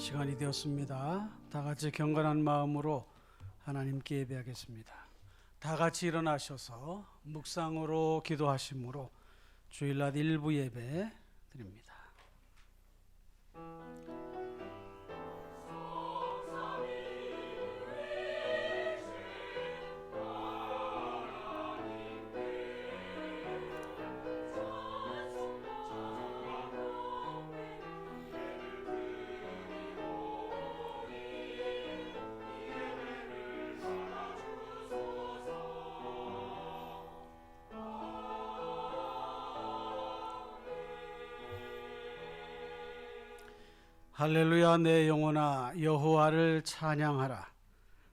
시간이 되었습니다. 다 같이 경건한 마음으로 하나님께 예배하겠습니다. 다 같이 일어나셔서 묵상으로 기도하심으로 주일낮 일부 예배 드립니다. 할렐루야. 내 영혼아 여호와를 찬양하라.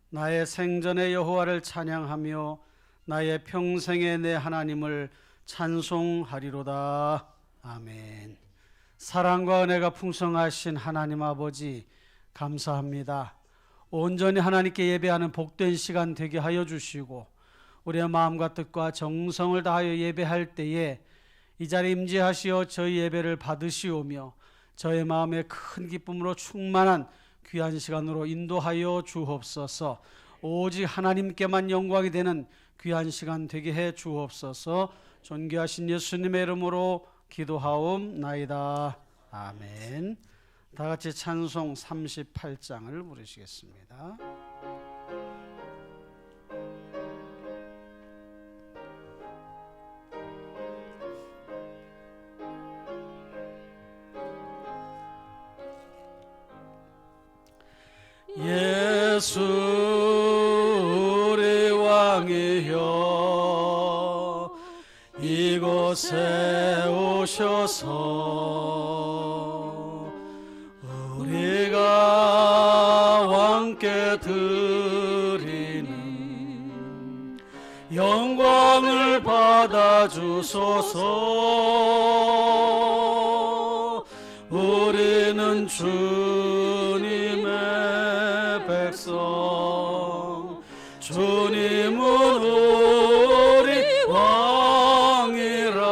나의 생전에 여호와를 찬양하며 나의 평생에 내 하나님을 찬송하리로다. 아멘. 사랑과 은혜가 풍성하신 하나님 아버지 감사합니다. 온전히 하나님께 예배하는 복된 시간 되게 하여 주시고 우리의 마음과 뜻과 정성을 다하여 예배할 때에 이 자리에 임재하시어 저희 예배를 받으시오며 저의 마음에 큰 기쁨으로 충만한 귀한 시간으로 인도하여 주옵소서. 오직 하나님께만 영광이 되는 귀한 시간 되게 해 주옵소서. 존귀하신 예수님의 이름으로 기도하옵나이다. 아멘. 다 같이 찬송 38장을 부르시겠습니다. 예수 우리 왕이여 이곳에 오셔서 우리가 왕께 드리는 영광을 받아주소서. 우리는 주님의 백성, 주님은 우리 왕이라.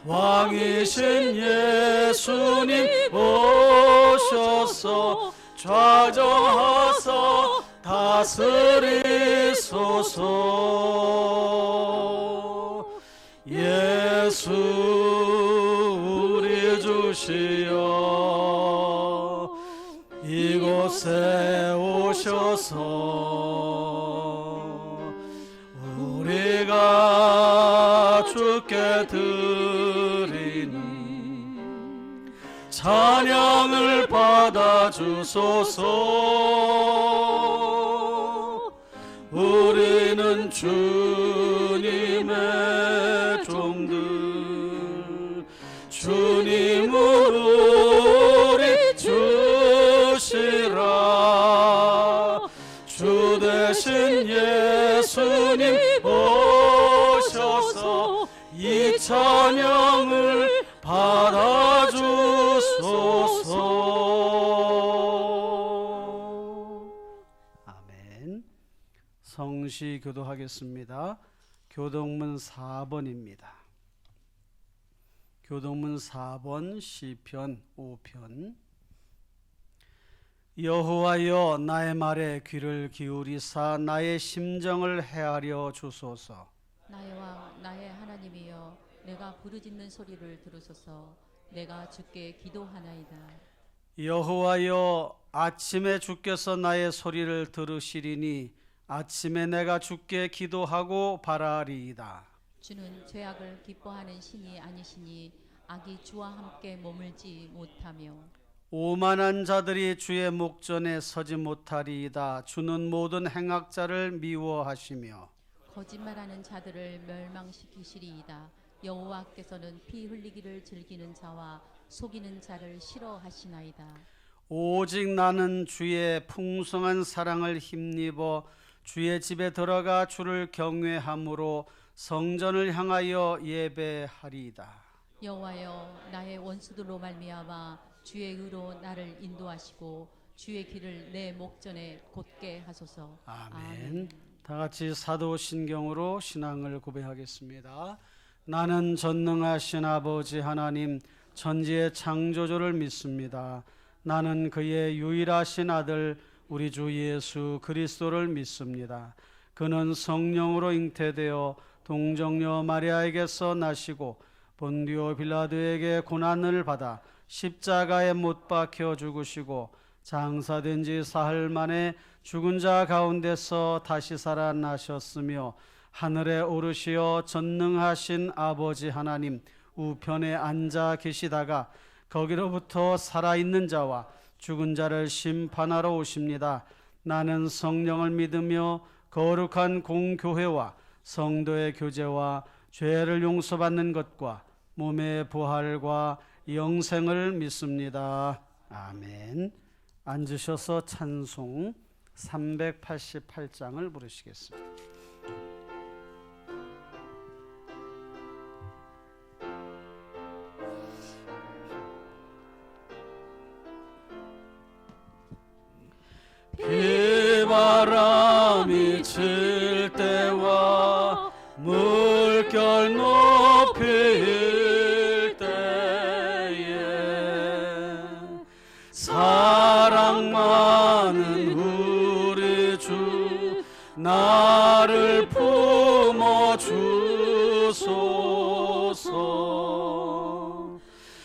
왕이신 예수님 오셔서 좌정하사 다스리소서. 예수 우리 주시여 이곳에 오셔서 우리가 주께 드리는 찬양을 받아주소서. 우리는 주님의 종들, 주님은 우리 주시라. 주 대신 예수님 오셔서 이 찬양을 받아주소서. 아멘. 성시 교도하겠습니다. 교동문 4번입니다. 교동문 4번 시편 5편. 여호와여 나의 말에 귀를 기울이사 나의 심정을 헤아려 주소서. 나의 왕 나의 하나님이여 내가 부르짖는 소리를 들으소서. 내가 주께 기도하나이다. 여호와여 아침에 주께서 나의 소리를 들으시리니 아침에 내가 주께 기도하고 바라리이다. 주는 죄악을 기뻐하는 신이 아니시니 악이 주와 함께 머물지 못하며 오만한 자들이 주의 목전에 서지 못하리이다. 주는 모든 행악자를 미워하시며 거짓말하는 자들을 멸망시키시리이다. 여호와께서는 피 흘리기를 즐기는 자와 속이는 자를 싫어하시나이다. 오직 나는 주의 풍성한 사랑을 힘입어 주의 집에 들어가 주를 경외함으로 성전을 향하여 예배하리이다. 여호와여 나의 원수들로 말미암아 주의 의로 나를 인도하시고 주의 길을 내 목전에 곧게 하소서. 아멘. 다 같이 사도신경으로 신앙을 고백하겠습니다. 나는 전능하신 아버지 하나님 천지의 창조주를 믿습니다. 나는 그의 유일하신 아들 우리 주 예수 그리스도를 믿습니다. 그는 성령으로 잉태되어 동정녀 마리아에게서 나시고 본디오 빌라도에게 고난을 받아 십자가에 못 박혀 죽으시고 장사된 지 사흘 만에 죽은 자 가운데서 다시 살아나셨으며 하늘에 오르시어 전능하신 아버지 하나님 우편에 앉아 계시다가 거기로부터 살아있는 자와 죽은 자를 심판하러 오십니다. 나는 성령을 믿으며 거룩한 공교회와 성도의 교제와 죄를 용서받는 것과 몸의 부활과 영생을 믿습니다. 아멘. 앉으셔서 찬송 388장을 부르시겠습니다. 비바람이 칠 때와 물결 높일 때에 사랑 많은 우리 주 나를 품어주소서.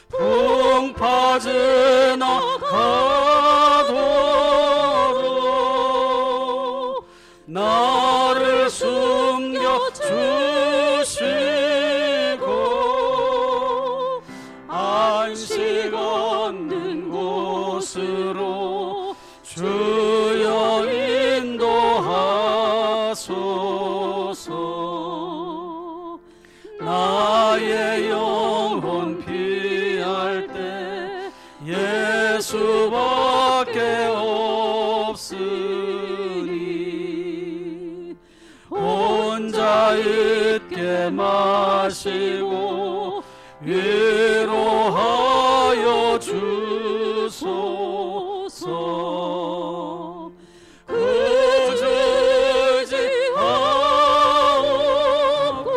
풍 빠져나 가도록 나를 숨겨주시고 안식 얻는 곳으로 주여 인도하소서. 나의 영혼 피할 때 예수밖에 없으니 혼자 있게 마시고 위로하여 주소서. 굳지 않고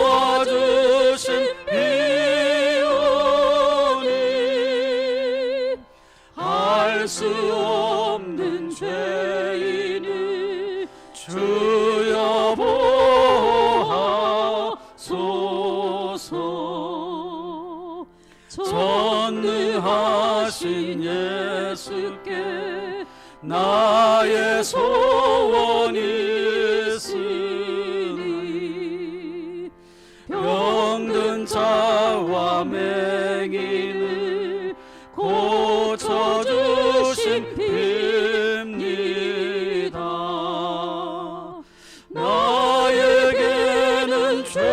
도와주신 비오니 할 수 없는 죄인을 주여 보하소서. 전능하신 예수께 나의 소원이 있으니 병든 자와 맹인을 고쳐주신 빕니다. 나에게는 죄악이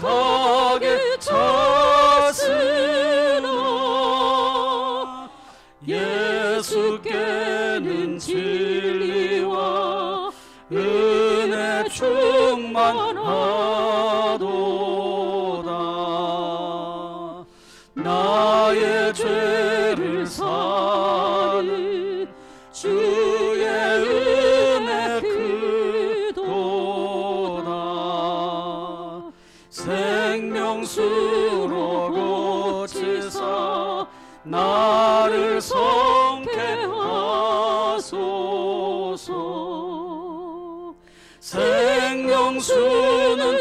가득하게 찼으나 예수께는 진리와 은혜 충만하도다. 나의 죄를 사는 주의 은혜 크도다. 생명수로 고치사 나를 성케 하소서. 생명수는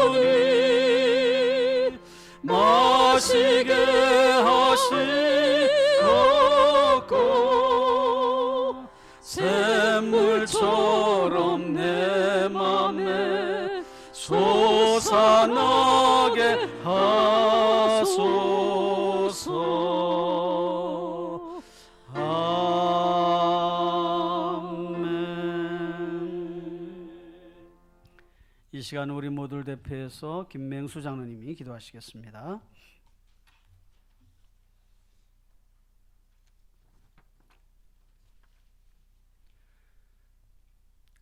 예수님 마시게 하시었고 샘물처럼 내 맘에 솟아나게 하소서. 아멘. 이 시간 우리 모두를 대표해서 김맹수 장로님이 기도하시겠습니다.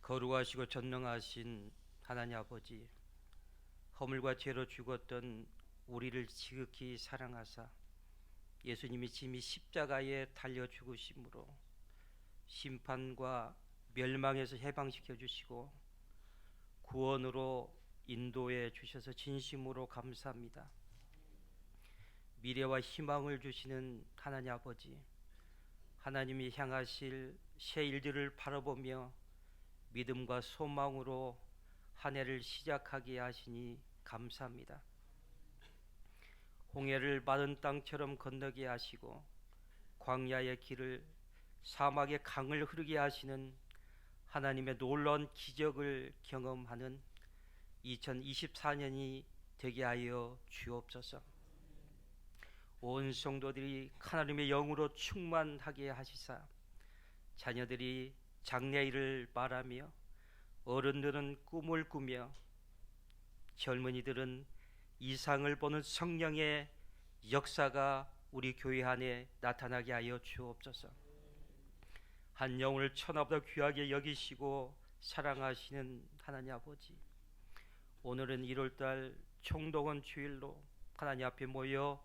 거룩하시고 전능하신 하나님 아버지, 허물과 죄로 죽었던 우리를 지극히 사랑하사 예수님이 짐이 십자가에 달려 죽으심으로 심판과 멸망에서 해방시켜 주시고 구원으로 인도해 주셔서 진심으로 감사합니다. 미래와 희망을 주시는 하나님 아버지, 하나님이 향하실 새 일들을 바라보며 믿음과 소망으로 한 해를 시작하게 하시니 감사합니다. 홍해를 마른 땅처럼 건너게 하시고 광야의 길을, 사막의 강을 흐르게 하시는 하나님의 놀라운 기적을 경험하는 2024년이 되게 하여 주옵소서. 온 성도들이 하나님의 영으로 충만하게 하시사 자녀들이 장래일을 말하며 어른들은 꿈을 꾸며 젊은이들은 이상을 보는 성령의 역사가 우리 교회 안에 나타나게 하여 주옵소서. 한 영혼을 천하보다 귀하게 여기시고 사랑하시는 하나님 아버지, 오늘은 1월달 총동원 주일로 하나님 앞에 모여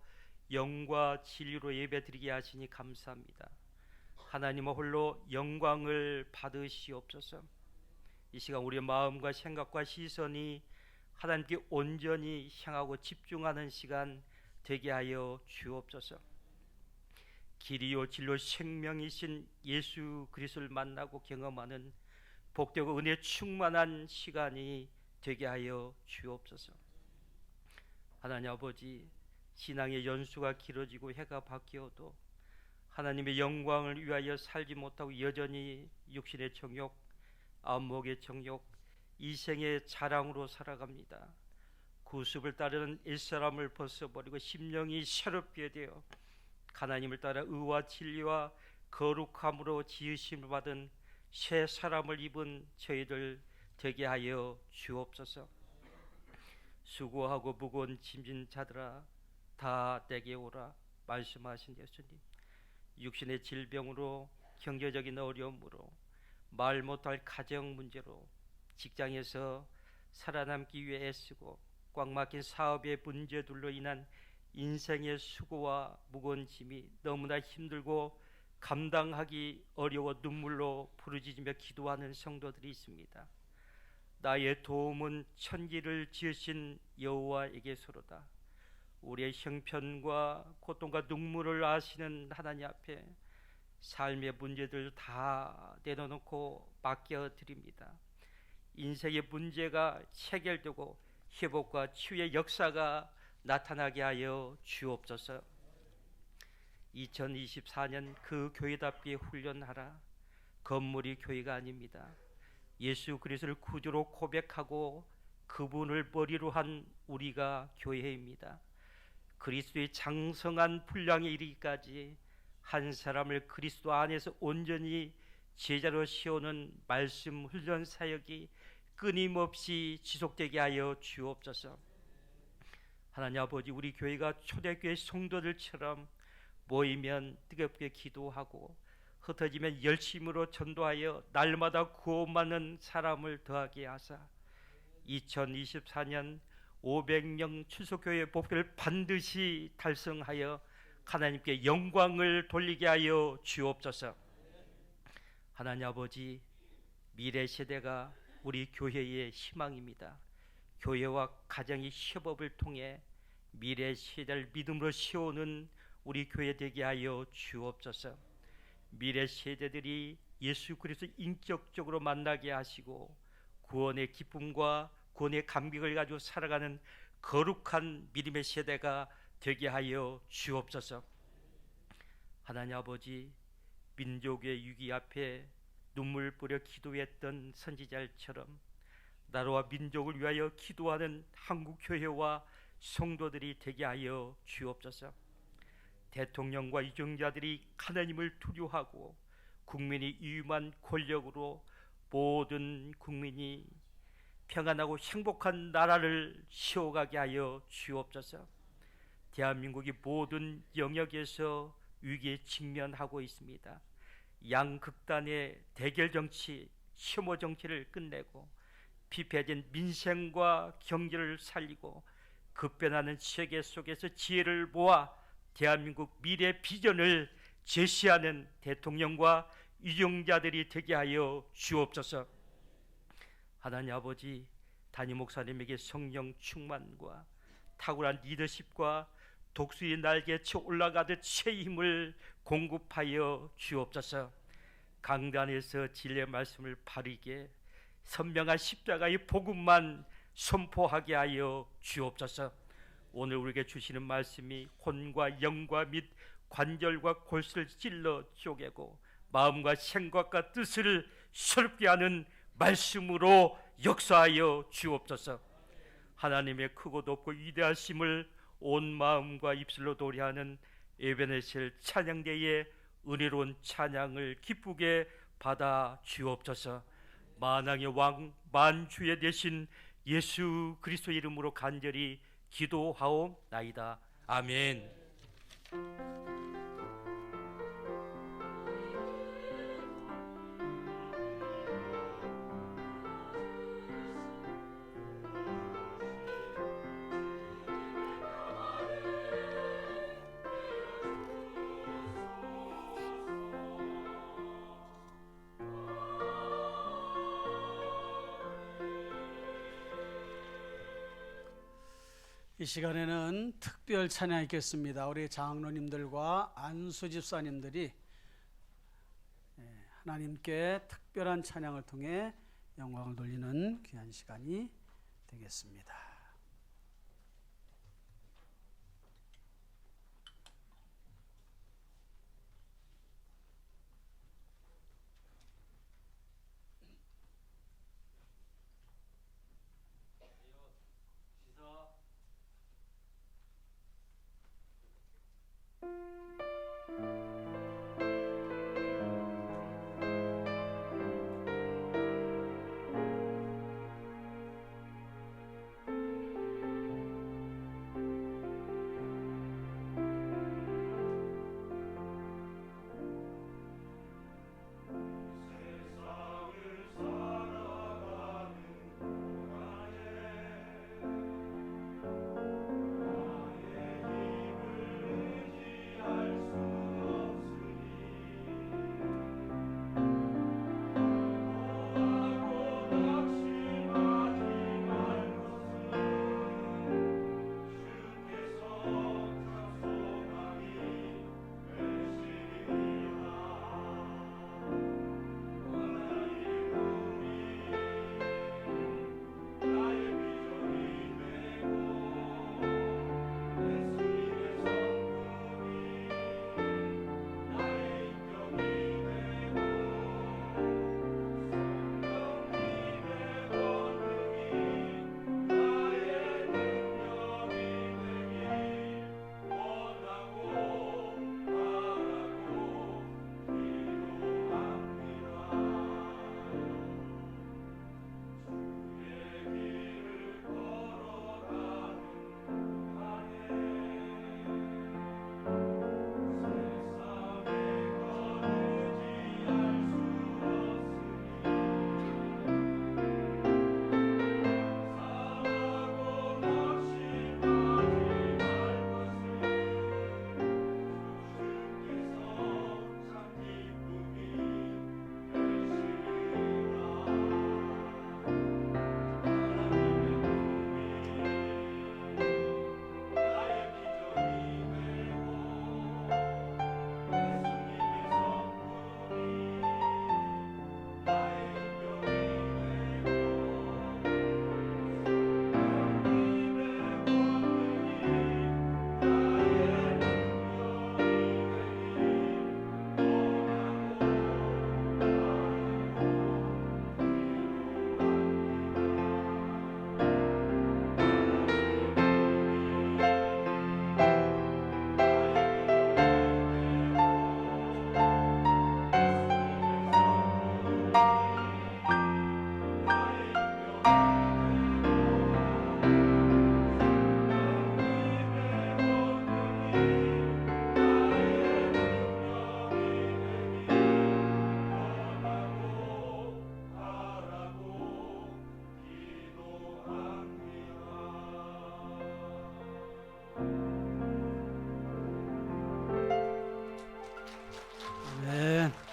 영과 진리로 예배드리게 하시니 감사합니다. 하나님 홀로 영광을 받으시옵소서. 이 시간 우리의 마음과 생각과 시선이 하나님께 온전히 향하고 집중하는 시간 되게 하여 주옵소서. 길이요 진로 생명이신 예수 그리스도를 만나고 경험하는 복되고 은혜 충만한 시간이 되게 하여 주옵소서. 하나님 아버지, 신앙의 연수가 길어지고 해가 바뀌어도 하나님의 영광을 위하여 살지 못하고 여전히 육신의 정욕, 안목의 정욕, 이생의 자랑으로 살아갑니다. 구습을 따르는 옛사람을 벗어버리고 심령이 새롭게 되어 하나님을 따라 의와 진리와 거룩함으로 지으심을 받은 새 사람을 입은 저희들 되게 하여 주옵소서. 수고하고 무거운 짐진 자들아 다 내게 오라 말씀하신 예수님, 육신의 질병으로, 경제적인 어려움으로, 말 못할 가정 문제로, 직장에서 살아남기 위해 애쓰고 꽉 막힌 사업의 문제들로 인한 인생의 수고와 무거운 짐이 너무나 힘들고 감당하기 어려워 눈물로 부르짖으며 기도하는 성도들이 있습니다. 나의 도움은 천지를 지으신 여호와에게서로다. 우리의 형편과 고통과 눈물을 아시는 하나님 앞에 삶의 문제들 다 내려놓고 맡겨드립니다. 인생의 문제가 해결되고 회복과 치유의 역사가 나타나게 하여 주옵소서. 2024년 그 교회답게 훈련하라. 건물이 교회가 아닙니다. 예수 그리스도를 구주로 고백하고 그분을 머리로 한 우리가 교회입니다. 그리스도의 장성한 분량에 이르기까지 한 사람을 그리스도 안에서 온전히 제자로 세우는 말씀 훈련 사역이 끊임없이 지속되게 하여 주옵소서. 하나님 아버지, 우리 교회가 초대교회 성도들처럼 모이면 뜨겁게 기도하고 흩어지면 열심으로 전도하여 날마다 구원받는 사람을 더하게 하사 2024년 500명 출석교회 목표를 반드시 달성하여 하나님께 영광을 돌리게 하여 주옵소서. 하나님 아버지, 미래 세대가 우리 교회의 희망입니다. 교회와 가정의 협업을 통해 미래 세대를 믿음으로 세우는 우리 교회 되게 하여 주옵소서. 미래 세대들이 예수 그리스도 인격적으로 만나게 하시고 구원의 기쁨과 구원의 감격을 가지고 살아가는 거룩한 믿음의 세대가 되게 하여 주옵소서. 하나님 아버지, 민족의 위기 앞에 눈물 뿌려 기도했던 선지자들처럼 나라와 민족을 위하여 기도하는 한국교회와 성도들이 되게 하여 주옵소서. 대통령과 유정자들이 하나님을 두려워하고 국민이 위임한 권력으로 모든 국민이 평안하고 행복한 나라를 세워가게 하여 주옵소서. 대한민국이 모든 영역에서 위기에 직면하고 있습니다. 양극단의 대결 정치, 혐오 정치를 끝내고 피폐해진 민생과 경제를 살리고 급변하는 세계 속에서 지혜를 모아 대한민국 미래 비전을 제시하는 대통령과 유정자들이 되게 하여 주옵소서. 하나님 아버지, 담임 목사님에게 성령 충만과 탁월한 리더십과 독수리 날개쳐 올라가듯 새 힘을 공급하여 주옵소서. 강단에서 진리의 말씀을 바르게 선명한 십자가의 복음만 선포하게 하여 주옵소서. 오늘 우리에게 주시는 말씀이 혼과 영과 및 관절과 골수를 찔러 쪼개고 마음과 생각과 뜻을 새롭게 하는 말씀으로 역사하여 주옵소서. 하나님의 크고 높고 위대하심을 온 마음과 입술로 노래하는 에베네셀 찬양대의 은혜로운 찬양을 기쁘게 받아 주옵소서. 만왕의 왕 만주의 대신 예수 그리스도 이름으로 간절히 기도하옵나이다. 아멘. 이 시간에는 특별 찬양이 있겠습니다. 우리 장로님들과 안수 집사님들이 하나님께 특별한 찬양을 통해 영광을 돌리는 귀한 시간이 되겠습니다.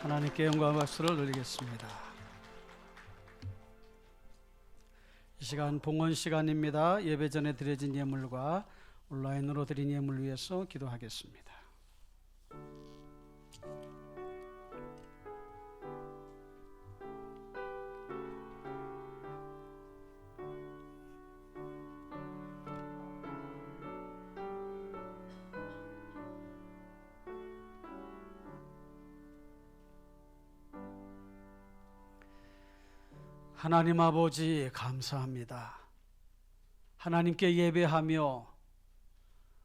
하나님께 영광과 박수를 돌리겠습니다. 이 시간 봉헌 시간입니다. 예배 전에 드려진 예물과 온라인으로 드린 예물 위해서 기도하겠습니다. 하나님 아버지 감사합니다. 하나님께 예배하며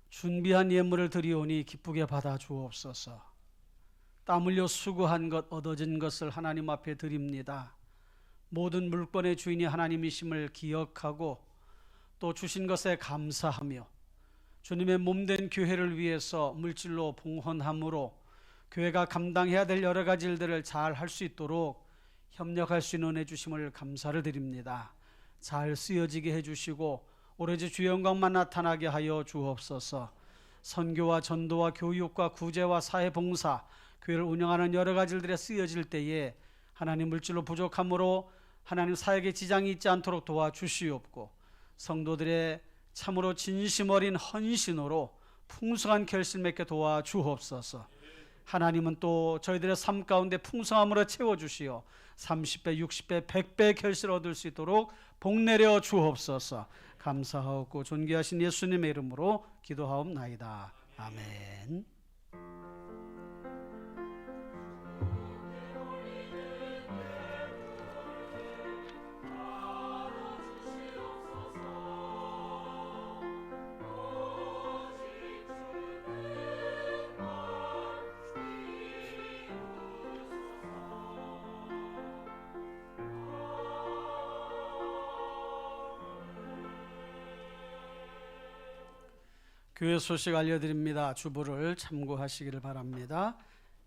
준비한 예물을 드리오니 기쁘게 받아 주옵소서. 땀 흘려 수고한 것 얻어진 것을 하나님 앞에 드립니다. 모든 물건의 주인이 하나님이심을 기억하고 또 주신 것에 감사하며 주님의 몸된 교회를 위해서 물질로 봉헌함으로 교회가 감당해야 될 여러 가지 일들을 잘 할 수 있도록 협력할 수 있는 은혜 주심을 감사를 드립니다. 잘 쓰여지게 해주시고 오로지 주의 영광만 나타나게 하여 주옵소서. 선교와 전도와 교육과 구제와 사회봉사, 교회를 운영하는 여러 가지 일들에 쓰여질 때에 하나님 물질로 부족함으로 하나님 사역에 지장이 있지 않도록 도와주시옵고 성도들의 참으로 진심 어린 헌신으로 풍성한 결실 맺게 도와주옵소서. 하나님은 또 저희들의 삶 가운데 풍성함으로 채워주시어 30배, 60배, 100배 결실을 얻을 수 있도록 복내려 주옵소서. 감사하옵고 존귀하신 예수님의 이름으로 기도하옵나이다. 아멘. 교회 소식 알려드립니다. 주보를 참고하시기를 바랍니다.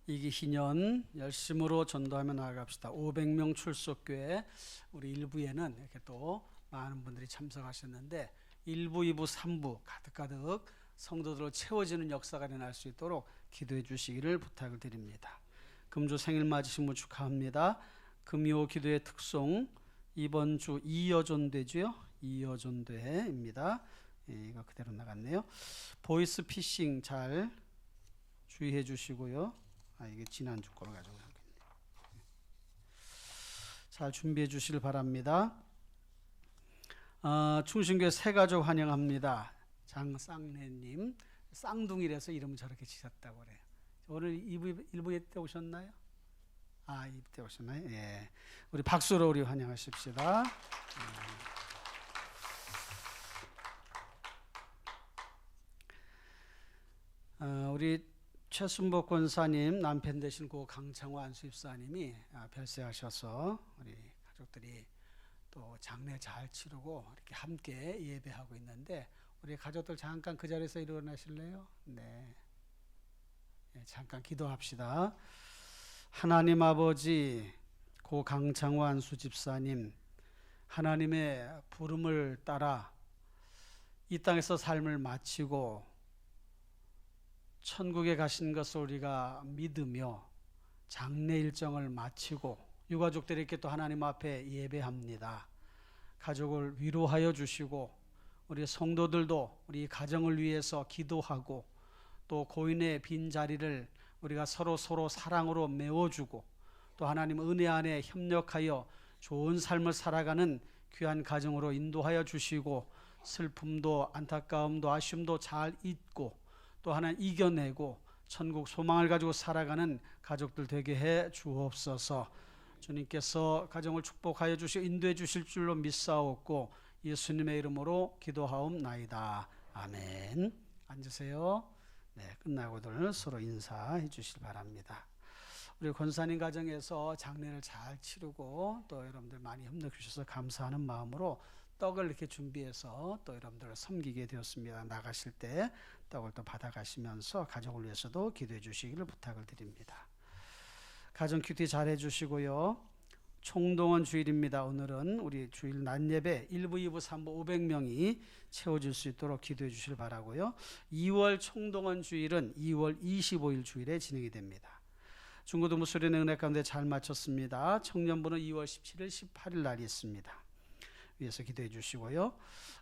이기희년 열심으로 전도하며 나아갑시다. 500명 출석교회 우리 1부에는 이렇게 또 많은 분들이 참석하셨는데 1부, 2부, 3부 가득가득 성도들로 채워지는 역사가 일어날 수 있도록 기도해 주시기를 부탁을 드립니다. 금주 생일 맞으신 분 축하합니다. 금요 기도의 특송 이번 주 이여존대죠. 이여존대입니다. 이거 그대로 나갔네요. 보이스 피싱 잘 주의해 주시고요. 이게 지난주 거로 가져오겠네요. 잘 준비해 주시길 바랍니다. 충신교회 새가족 환영합니다. 장쌍래님, 쌍둥이라서 이름을 저렇게 지셨다고 그래요. 오늘 1부에 때 오셨나요? 2부 때 오셨나요? 예. 우리 박수로 우리 환영하십시다. 우리 최순복 권사님 남편 되신 고 강창호 안수입사님이 별세하셔서 우리 가족들이 또 장례 잘 치르고 이렇게 함께 예배하고 있는데 우리 가족들 잠깐 그 자리에서 일어나실래요? 네. 잠깐 기도합시다. 하나님 아버지 고 강창호 안수집사님 하나님의 부름을 따라 이 땅에서 삶을 마치고 천국에 가신 것을 우리가 믿으며 장례 일정을 마치고 유가족들이 이렇게 또 하나님 앞에 예배합니다. 가족을 위로하여 주시고 우리 성도들도 우리 가정을 위해서 기도하고 또 고인의 빈 자리를 우리가 서로 사랑으로 메워주고 또 하나님 은혜 안에 협력하여 좋은 삶을 살아가는 귀한 가정으로 인도하여 주시고 슬픔도 안타까움도 아쉬움도 잘 잊고 또 하나 이겨내고 천국 소망을 가지고 살아가는 가족들 되게 해 주옵소서. 주님께서 가정을 축복하여 주시고 인도해 주실 줄로 믿사옵고 예수님의 이름으로 기도하옵나이다. 아멘. 앉으세요. 네, 끝나고들 서로 인사해 주시기 바랍니다. 우리 권사님 가정에서 장례를 잘 치르고 또 여러분들 많이 협력해 주셔서 감사하는 마음으로 떡을 이렇게 준비해서 또 여러분들을 섬기게 되었습니다. 나가실 때 떡을 또 받아가시면서 가족을 위해서도 기도해 주시기를 부탁을 드립니다. 가정 큐티 잘 해주시고요. 총동원 주일입니다. 오늘은 우리 주일 낮 예배 1부, 2부, 3부 500명이 채워질 수 있도록 기도해 주시길 바라고요. 2월 총동원 주일은 2월 25일 주일에 진행이 됩니다. 중고등부 수련회 은혜 가운데 잘 마쳤습니다. 청년부는 2월 17일, 18일 날이 있습니다. 위해서 기도해 주시고요.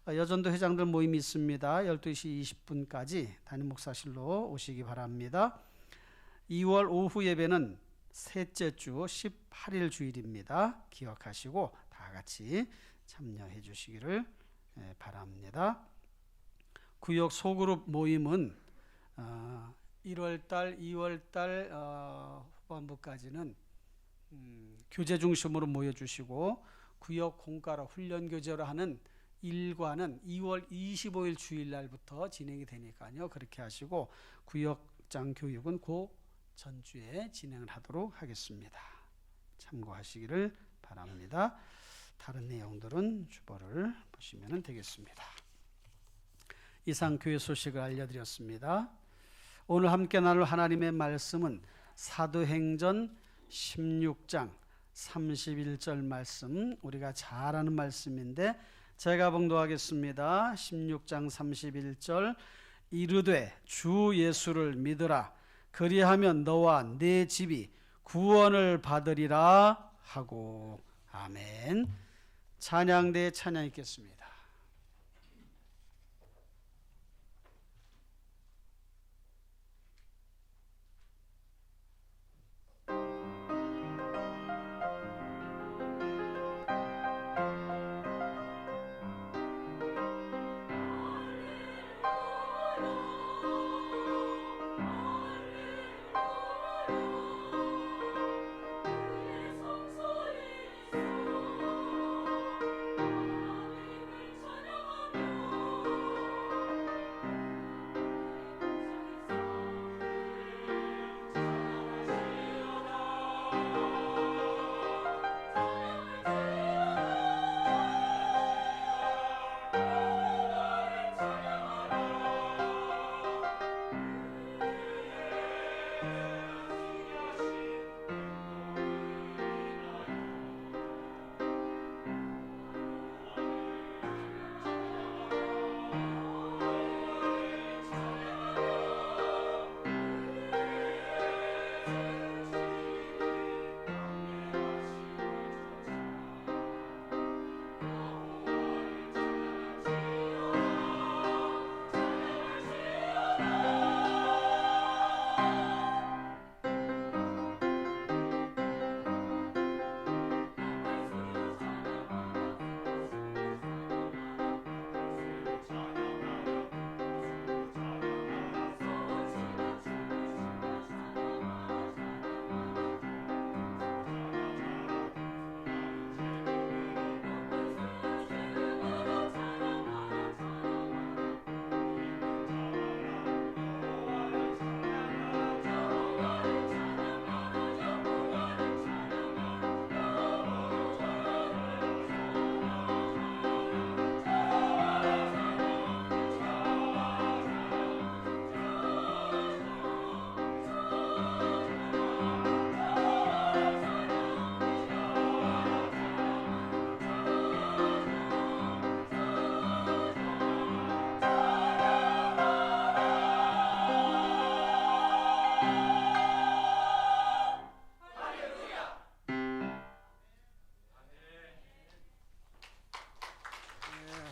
여전도 회장들 모임이 있습니다. 12시 20분까지 담임 목사실로 오시기 바랍니다. 2월 오후 예배는 셋째 주 18일 주일입니다. 기억하시고 다 같이 참여해 주시기를 바랍니다. 구역 소그룹 모임은 1월달, 2월달 후반부까지는 교제 중심으로 모여주시고 구역 공과로 훈련 교제로 하는 일과는 2월 25일 주일날부터 진행이 되니까요. 그렇게 하시고 구역장 교육은 그 전주에 진행을 하도록 하겠습니다. 참고하시기를 바랍니다. 다른 내용들은 주보를 보시면 되겠습니다. 이상 교회 소식을 알려드렸습니다. 오늘 함께 나눌 하나님의 말씀은 사도행전 16장 31절 말씀, 우리가 잘 아는 말씀인데 제가 봉독하겠습니다. 16장 31절, 이르되 주 예수를 믿으라. 그리하면 너와 네 집이 구원을 받으리라 하고. 아멘. 찬양대에 찬양 있겠습니다.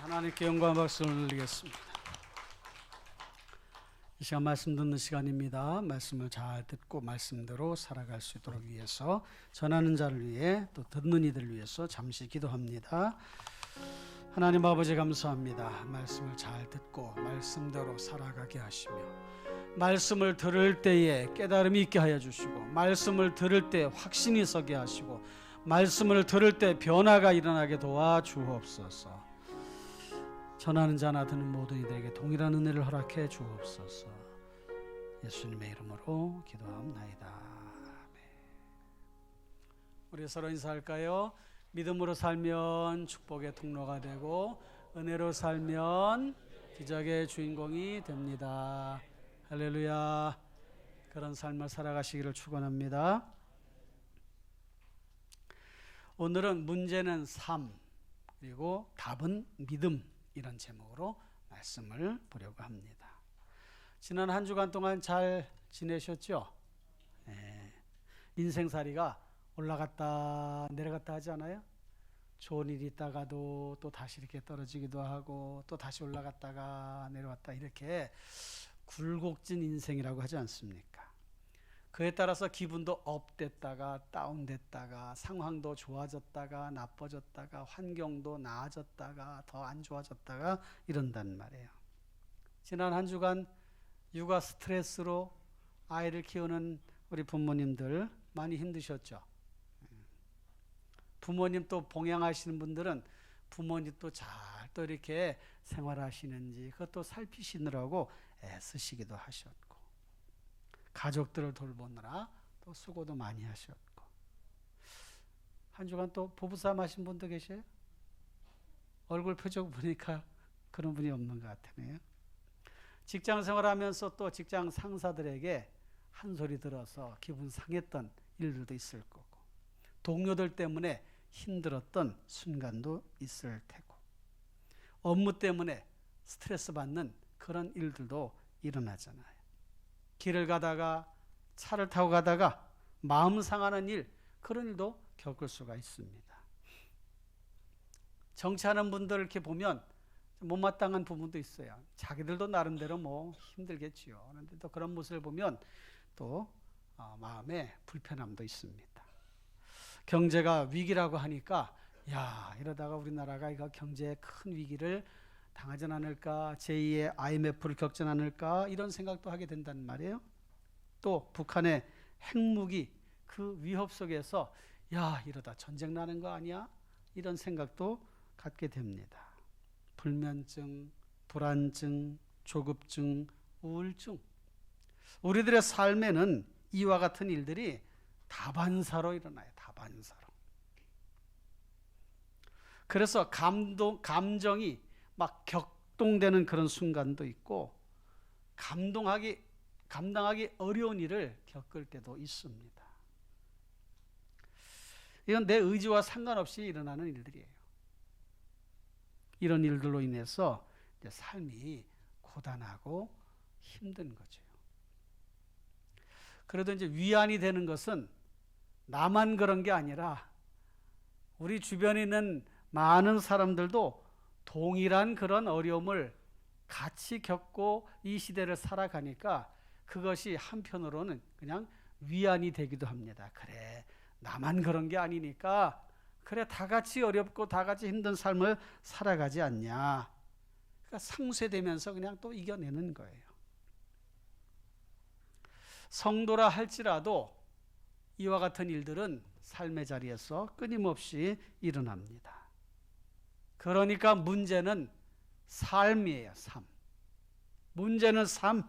하나님께 영광 박수를 올리겠습니다. 이 시간 말씀 듣는 시간입니다. 말씀을 잘 듣고 말씀대로 살아갈 수 있도록 위해서 전하는 자를 위해 또 듣는 이들을 위해서 잠시 기도합니다. 하나님 아버지 감사합니다. 말씀을 잘 듣고 말씀대로 살아가게 하시며 말씀을 들을 때에 깨달음이 있게 하여 주시고 말씀을 들을 때 확신이 서게 하시고 말씀을 들을 때 변화가 일어나게 도와주옵소서. 전하는 자나 듣는 모든 이들에게 동일한 은혜를 허락해 주옵소서. 예수님의 이름으로 기도합나이다. 아멘. 우리 서로 인사할까요? 믿음으로 살면 축복의 통로가 되고 은혜로 살면 기적의 주인공이 됩니다. 할렐루야. 그런 삶을 살아가시기를 축원합니다. 오늘은 문제는 삶 그리고 답은 믿음, 이런 제목으로 말씀을 보려고 합니다. 지난 한 주간 동안 잘 지내셨죠? 인생살이가 올라갔다 내려갔다 하지 않아요? 좋은 일이 있다가도 또 다시 이렇게 떨어지기도 하고 또 다시 올라갔다가 내려왔다, 이렇게 굴곡진 인생이라고 하지 않습니까? 그에 따라서 기분도 업됐다가 다운됐다가 상황도 좋아졌다가 나빠졌다가 환경도 나아졌다가 더 안 좋아졌다가 이런단 말이에요. 지난 한 주간 육아 스트레스로 아이를 키우는 우리 부모님들 많이 힘드셨죠? 부모님 또 봉양하시는 분들은 부모님 또 잘 또 이렇게 생활하시는지 그것도 살피시느라고 애쓰시기도 하셨고, 가족들을 돌보느라 또 수고도 많이 하셨고, 한 주간 또 부부싸움 하신 분도 계세요? 얼굴 표정 보니까 그런 분이 없는 것 같으네요. 직장 생활하면서 또 직장 상사들에게 한 소리 들어서 기분 상했던 일들도 있을 거고, 동료들 때문에 힘들었던 순간도 있을 테고, 업무 때문에 스트레스 받는 그런 일들도 일어나잖아요. 길을 가다가 차를 타고 가다가 마음 상하는 일, 그런 일도 겪을 수가 있습니다. 정치하는 분들 이렇게 보면 못마땅한 부분도 있어요. 자기들도 나름대로 뭐 힘들겠지요. 그런데 또 그런 모습을 보면 또 마음에 불편함도 있습니다. 경제가 위기라고 하니까 야, 이러다가 우리나라가 이거 경제에 큰 위기를 당하지 않을까, 제2의 IMF를 겪지 않을까, 이런 생각도 하게 된단 말이에요. 또 북한의 핵무기 그 위협 속에서 야, 이러다 전쟁 나는 거 아니야? 이런 생각도 갖게 됩니다. 불면증, 불안증, 조급증, 우울증, 우리들의 삶에는 이와 같은 일들이 다반사로 일어나요. 다반사로. 그래서 감정이 막 격동되는 그런 순간도 있고, 감당하기 어려운 일을 겪을 때도 있습니다. 이건 내 의지와 상관없이 일어나는 일들이에요. 이런 일들로 인해서 이제 삶이 고단하고 힘든 거죠. 그래도 이제 위안이 되는 것은 나만 그런 게 아니라 우리 주변에 있는 많은 사람들도 동일한 그런 어려움을 같이 겪고 이 시대를 살아가니까 그것이 한편으로는 그냥 위안이 되기도 합니다. 그래, 나만 그런 게 아니니까, 그래, 다 같이 어렵고 다 같이 힘든 삶을 살아가지 않냐. 그러니까 상쇄되면서 그냥 또 이겨내는 거예요. 성도라 할지라도 이와 같은 일들은 삶의 자리에서 끊임없이 일어납니다. 그러니까 문제는 삶이에요. 삶. 문제는 삶.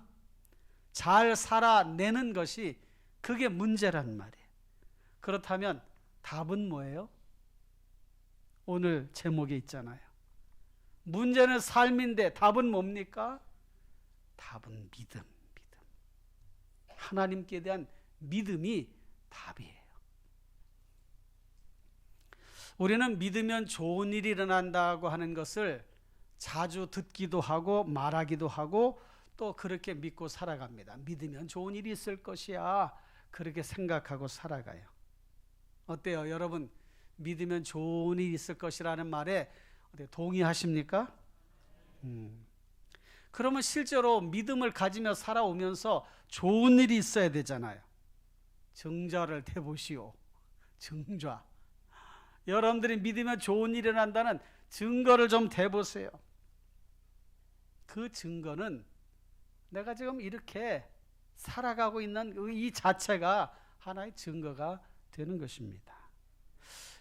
잘 살아내는 것이 그게 문제란 말이에요. 그렇다면 답은 뭐예요? 오늘 제목에 있잖아요. 문제는 삶인데 답은 뭡니까? 답은 믿음. 하나님께 대한 믿음이 답이에요. 우리는 믿으면 좋은 일이 일어난다고 하는 것을 자주 듣기도 하고 말하기도 하고 또 그렇게 믿고 살아갑니다. 믿으면 좋은 일이 있을 것이야, 그렇게 생각하고 살아가요. 어때요? 여러분, 믿으면 좋은 일이 있을 것이라는 말에 동의하십니까? 그러면 실제로 믿음을 가지며 살아오면서 좋은 일이 있어야 되잖아요. 증자를 대보시오. 증자. 여러분들이 믿으면 좋은 일이 일어난다는 증거를 좀 대보세요. 그 증거는 내가 지금 이렇게 살아가고 있는 이 자체가 하나의 증거가 되는 것입니다.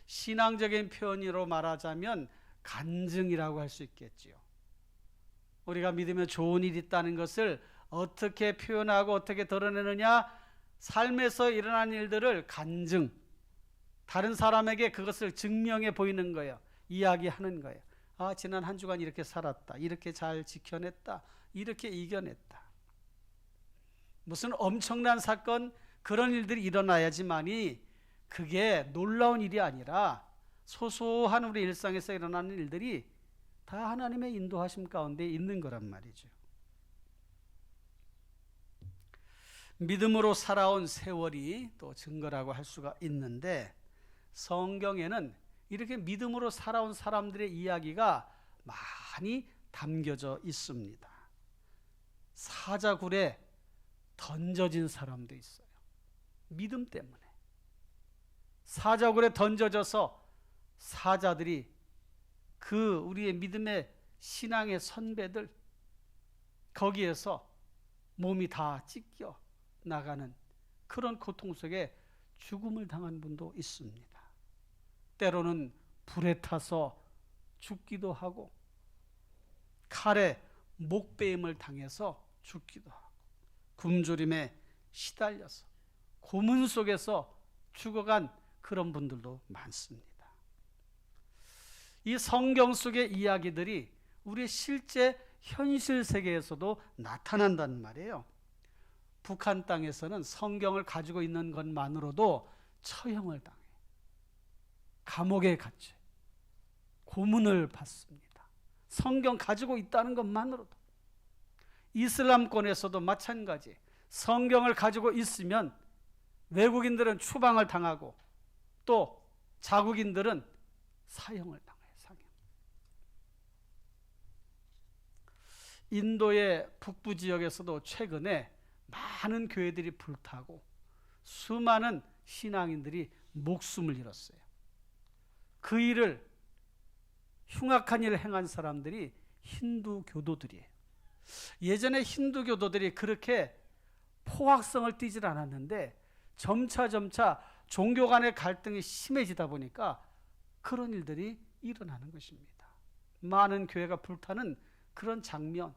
신앙적인 표현으로 말하자면 간증이라고 할 수 있겠지요. 우리가 믿으면 좋은 일이 있다는 것을 어떻게 표현하고 어떻게 드러내느냐? 삶에서 일어난 일들을 간증, 다른 사람에게 그것을 증명해 보이는 거예요. 이야기하는 거예요. 아, 지난 한 주간 이렇게 살았다, 이렇게 잘 지켜냈다, 이렇게 이겨냈다. 무슨 엄청난 사건, 그런 일들이 일어나야지만이 그게 놀라운 일이 아니라 소소한 우리 일상에서 일어나는 일들이 다 하나님의 인도하심 가운데 있는 거란 말이죠. 믿음으로 살아온 세월이 또 증거라고 할 수가 있는데, 성경에는 이렇게 믿음으로 살아온 사람들의 이야기가 많이 담겨져 있습니다. 사자굴에 던져진 사람도 있어요. 믿음 때문에. 사자굴에 던져져서 사자들이 그 우리의 믿음의 신앙의 선배들 거기에서 몸이 다 찢겨 나가는 그런 고통 속에 죽음을 당한 분도 있습니다. 때로는 불에 타서 죽기도 하고 칼에 목베임을 당해서 죽기도 하고 굶주림에 시달려서 고문 속에서 죽어간 그런 분들도 많습니다. 이 성경 속의 이야기들이 우리 실제 현실 세계에서도 나타난다는 말이에요. 북한 땅에서는 성경을 가지고 있는 것만으로도 처형을 당해 감옥에 갇혀 고문을 받습니다. 성경 가지고 있다는 것만으로도. 이슬람권에서도 마찬가지. 성경을 가지고 있으면 외국인들은 추방을 당하고 또 자국인들은 사형을 당해요. 사형. 인도의 북부 지역에서도 최근에 많은 교회들이 불타고 수많은 신앙인들이 목숨을 잃었어요. 그 일을 흉악한 일을 행한 사람들이 힌두 교도들이에요. 예전에 힌두 교도들이 그렇게 포악성을 띠질 않았는데 점차 종교 간의 갈등이 심해지다 보니까 그런 일들이 일어나는 것입니다. 많은 교회가 불타는 그런 장면,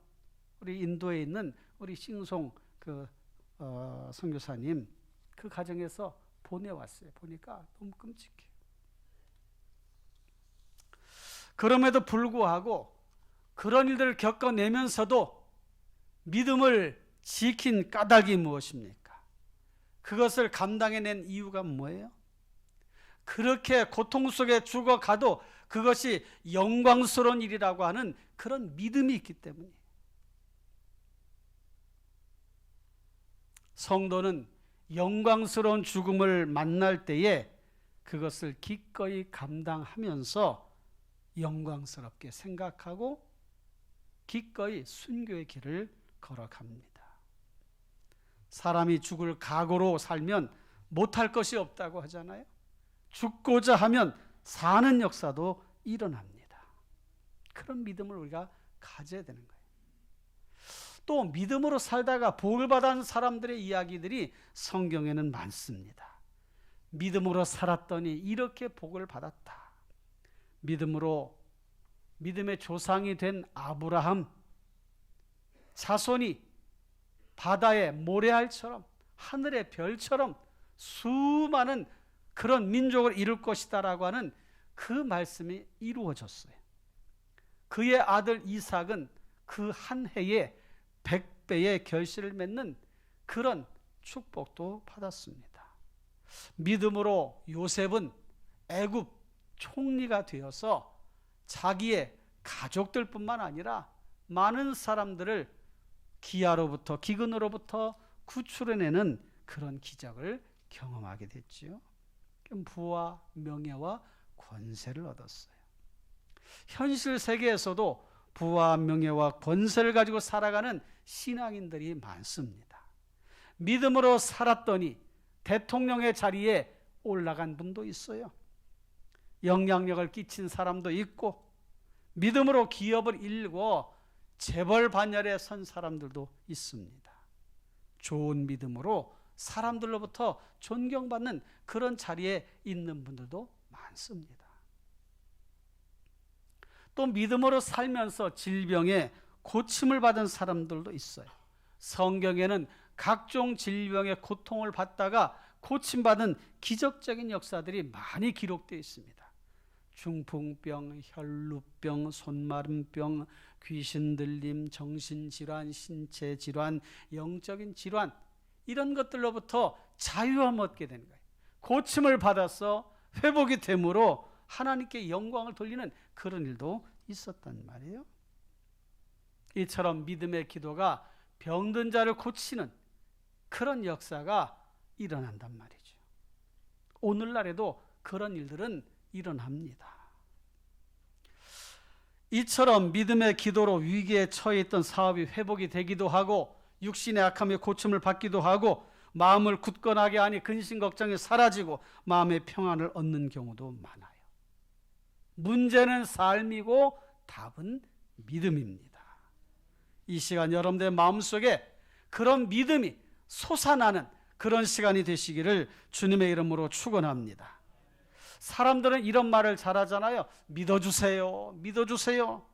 우리 인도에 있는 우리 싱송 선교사님 그 가정에서 보내왔어요. 보니까 너무 끔찍해요. 그럼에도 불구하고 그런 일들을 겪어내면서도 믿음을 지킨 까닭이 무엇입니까? 그것을 감당해낸 이유가 뭐예요? 그렇게 고통 속에 죽어가도 그것이 영광스러운 일이라고 하는 그런 믿음이 있기 때문이에요. 성도는 영광스러운 죽음을 만날 때에 그것을 기꺼이 감당하면서 영광스럽게 생각하고 기꺼이 순교의 길을 걸어갑니다. 사람이 죽을 각오로 살면 못할 것이 없다고 하잖아요. 죽고자 하면 사는 역사도 일어납니다. 그런 믿음을 우리가 가져야 되는 거예요. 또 믿음으로 살다가 복을 받은 사람들의 이야기들이 성경에는 많습니다. 믿음으로 살았더니 이렇게 복을 받았다. 믿음의 조상이 된 아브라함 자손이 바다의 모래알처럼 하늘의 별처럼 수많은 그런 민족을 이룰 것이다라고 하는 그 말씀이 이루어졌어요. 그의 아들 이삭은 그 한 해에 100배의 결실을 맺는 그런 축복도 받았습니다. 믿음으로 요셉은 애굽 총리가 되어서 자기의 가족들뿐만 아니라 많은 사람들을 기근으로부터 구출해내는 그런 기적을 경험하게 됐지요. 부와 명예와 권세를 얻었어요. 현실 세계에서도 부와 명예와 권세를 가지고 살아가는 신앙인들이 많습니다. 믿음으로 살았더니 대통령의 자리에 올라간 분도 있어요. 영향력을 끼친 사람도 있고 믿음으로 기업을 일궈 재벌 반열에 선 사람들도 있습니다. 좋은 믿음으로 사람들로부터 존경받는 그런 자리에 있는 분들도 많습니다. 또 믿음으로 살면서 질병에 고침을 받은 사람들도 있어요. 성경에는 각종 질병의 고통을 받다가 고침받은 기적적인 역사들이 많이 기록되어 있습니다. 중풍병, 혈루병, 손마름병, 귀신 들림, 정신질환, 신체질환, 영적인 질환 이런 것들로부터 자유함을 얻게 되는 거예요. 고침을 받아서 회복이 되므로 하나님께 영광을 돌리는 그런 일도 있었단 말이에요. 이처럼 믿음의 기도가 병든 자를 고치는 그런 역사가 일어난단 말이죠. 오늘날에도 그런 일들은 일어납니다. 이처럼 믿음의 기도로 위기에 처해 있던 사업이 회복이 되기도 하고 육신의 악함이 고침을 받기도 하고 마음을 굳건하게 하니 근심 걱정이 사라지고 마음의 평안을 얻는 경우도 많아요. 문제는 삶이고 답은 믿음입니다. 이 시간 여러분들의 마음속에 그런 믿음이 솟아나는 그런 시간이 되시기를 주님의 이름으로 축원합니다. 사람들은 이런 말을 잘하잖아요. 믿어주세요. 믿어주세요.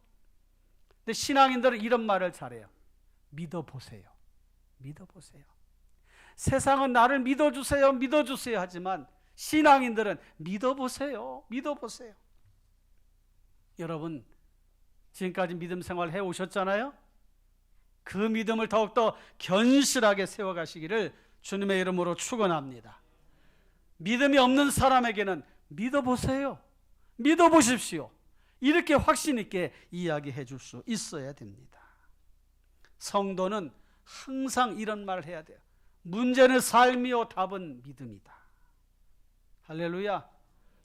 근데 신앙인들은 이런 말을 잘해요. 믿어보세요. 믿어보세요. 세상은 나를 믿어주세요. 믿어주세요 하지만 신앙인들은 믿어보세요. 믿어보세요. 여러분 지금까지 믿음 생활 해오셨잖아요. 그 믿음을 더욱더 견실하게 세워가시기를 주님의 이름으로 축원합니다. 믿음이 없는 사람에게는 믿어보세요. 믿어보십시오. 이렇게 확신 있게 이야기해 줄 수 있어야 됩니다. 성도는 항상 이런 말을 해야 돼요. 문제는 삶이요 답은 믿음이다. 할렐루야.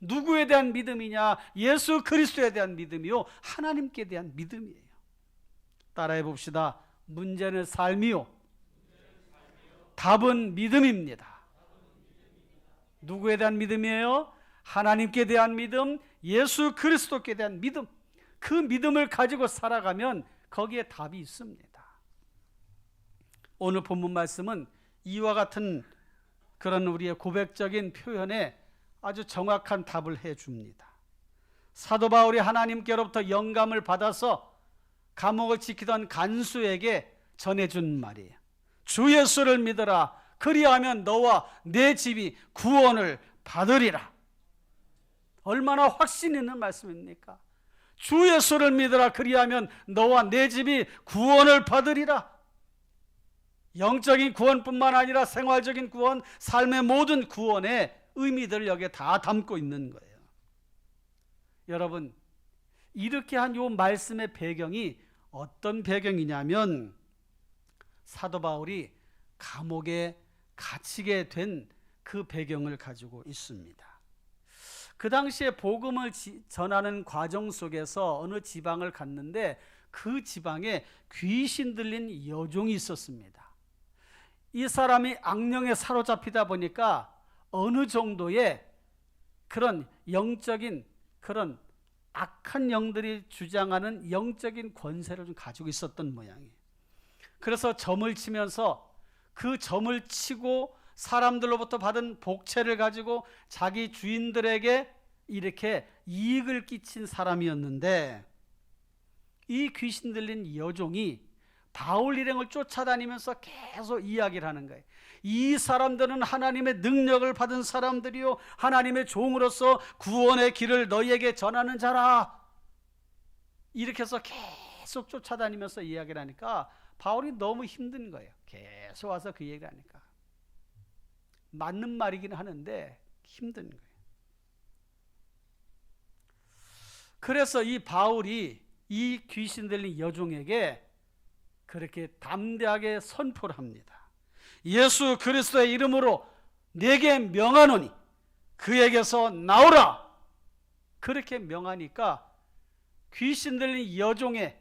누구에 대한 믿음이냐? 예수 그리스도에 대한 믿음이요 하나님께 대한 믿음이에요. 따라해 봅시다. 문제는 삶이요 답은 믿음입니다. 누구에 대한 믿음이에요? 하나님께 대한 믿음, 예수 그리스도께 대한 믿음. 그 믿음을 가지고 살아가면 거기에 답이 있습니다. 오늘 본문 말씀은 이와 같은 그런 우리의 고백적인 표현에 아주 정확한 답을 해줍니다. 사도 바울이 하나님께로부터 영감을 받아서 감옥을 지키던 간수에게 전해준 말이에요. 주 예수를 믿어라. 그리하면 너와 내 집이 구원을 받으리라. 얼마나 확신 있는 말씀입니까? 주 예수를 믿어라. 그리하면 너와 내 집이 구원을 받으리라. 영적인 구원뿐만 아니라 생활적인 구원, 삶의 모든 구원의 의미들을 여기에 다 담고 있는 거예요. 여러분, 이렇게 한 요 말씀의 배경이 어떤 배경이냐면 사도 바울이 감옥에 갇히게 된 그 배경을 가지고 있습니다. 그 당시에 복음을 전하는 과정 속에서 어느 지방을 갔는데 그 지방에 귀신 들린 여종이 있었습니다. 이 사람이 악령에 사로잡히다 보니까 어느 정도의 그런 영적인 그런 악한 영들이 주장하는 영적인 권세를 좀 가지고 있었던 모양이에요. 그래서 점을 치면서 그 점을 치고 사람들로부터 받은 복채를 가지고 자기 주인들에게 이렇게 이익을 끼친 사람이었는데 이 귀신 들린 여종이 바울 일행을 쫓아다니면서 계속 이야기를 하는 거예요. 이 사람들은 하나님의 능력을 받은 사람들이요 하나님의 종으로서 구원의 길을 너희에게 전하는 자라. 이렇게 해서 계속 쫓아다니면서 이야기를 하니까 바울이 너무 힘든 거예요. 계속 와서 그 얘기를 하니까. 맞는 말이긴 하는데 힘든 거예요. 그래서 이 바울이 이 귀신 들린 여종에게 그렇게 담대하게 선포를 합니다. 예수 그리스도의 이름으로 내게 명하노니 그에게서 나오라. 그렇게 명하니까 귀신 들린 여종의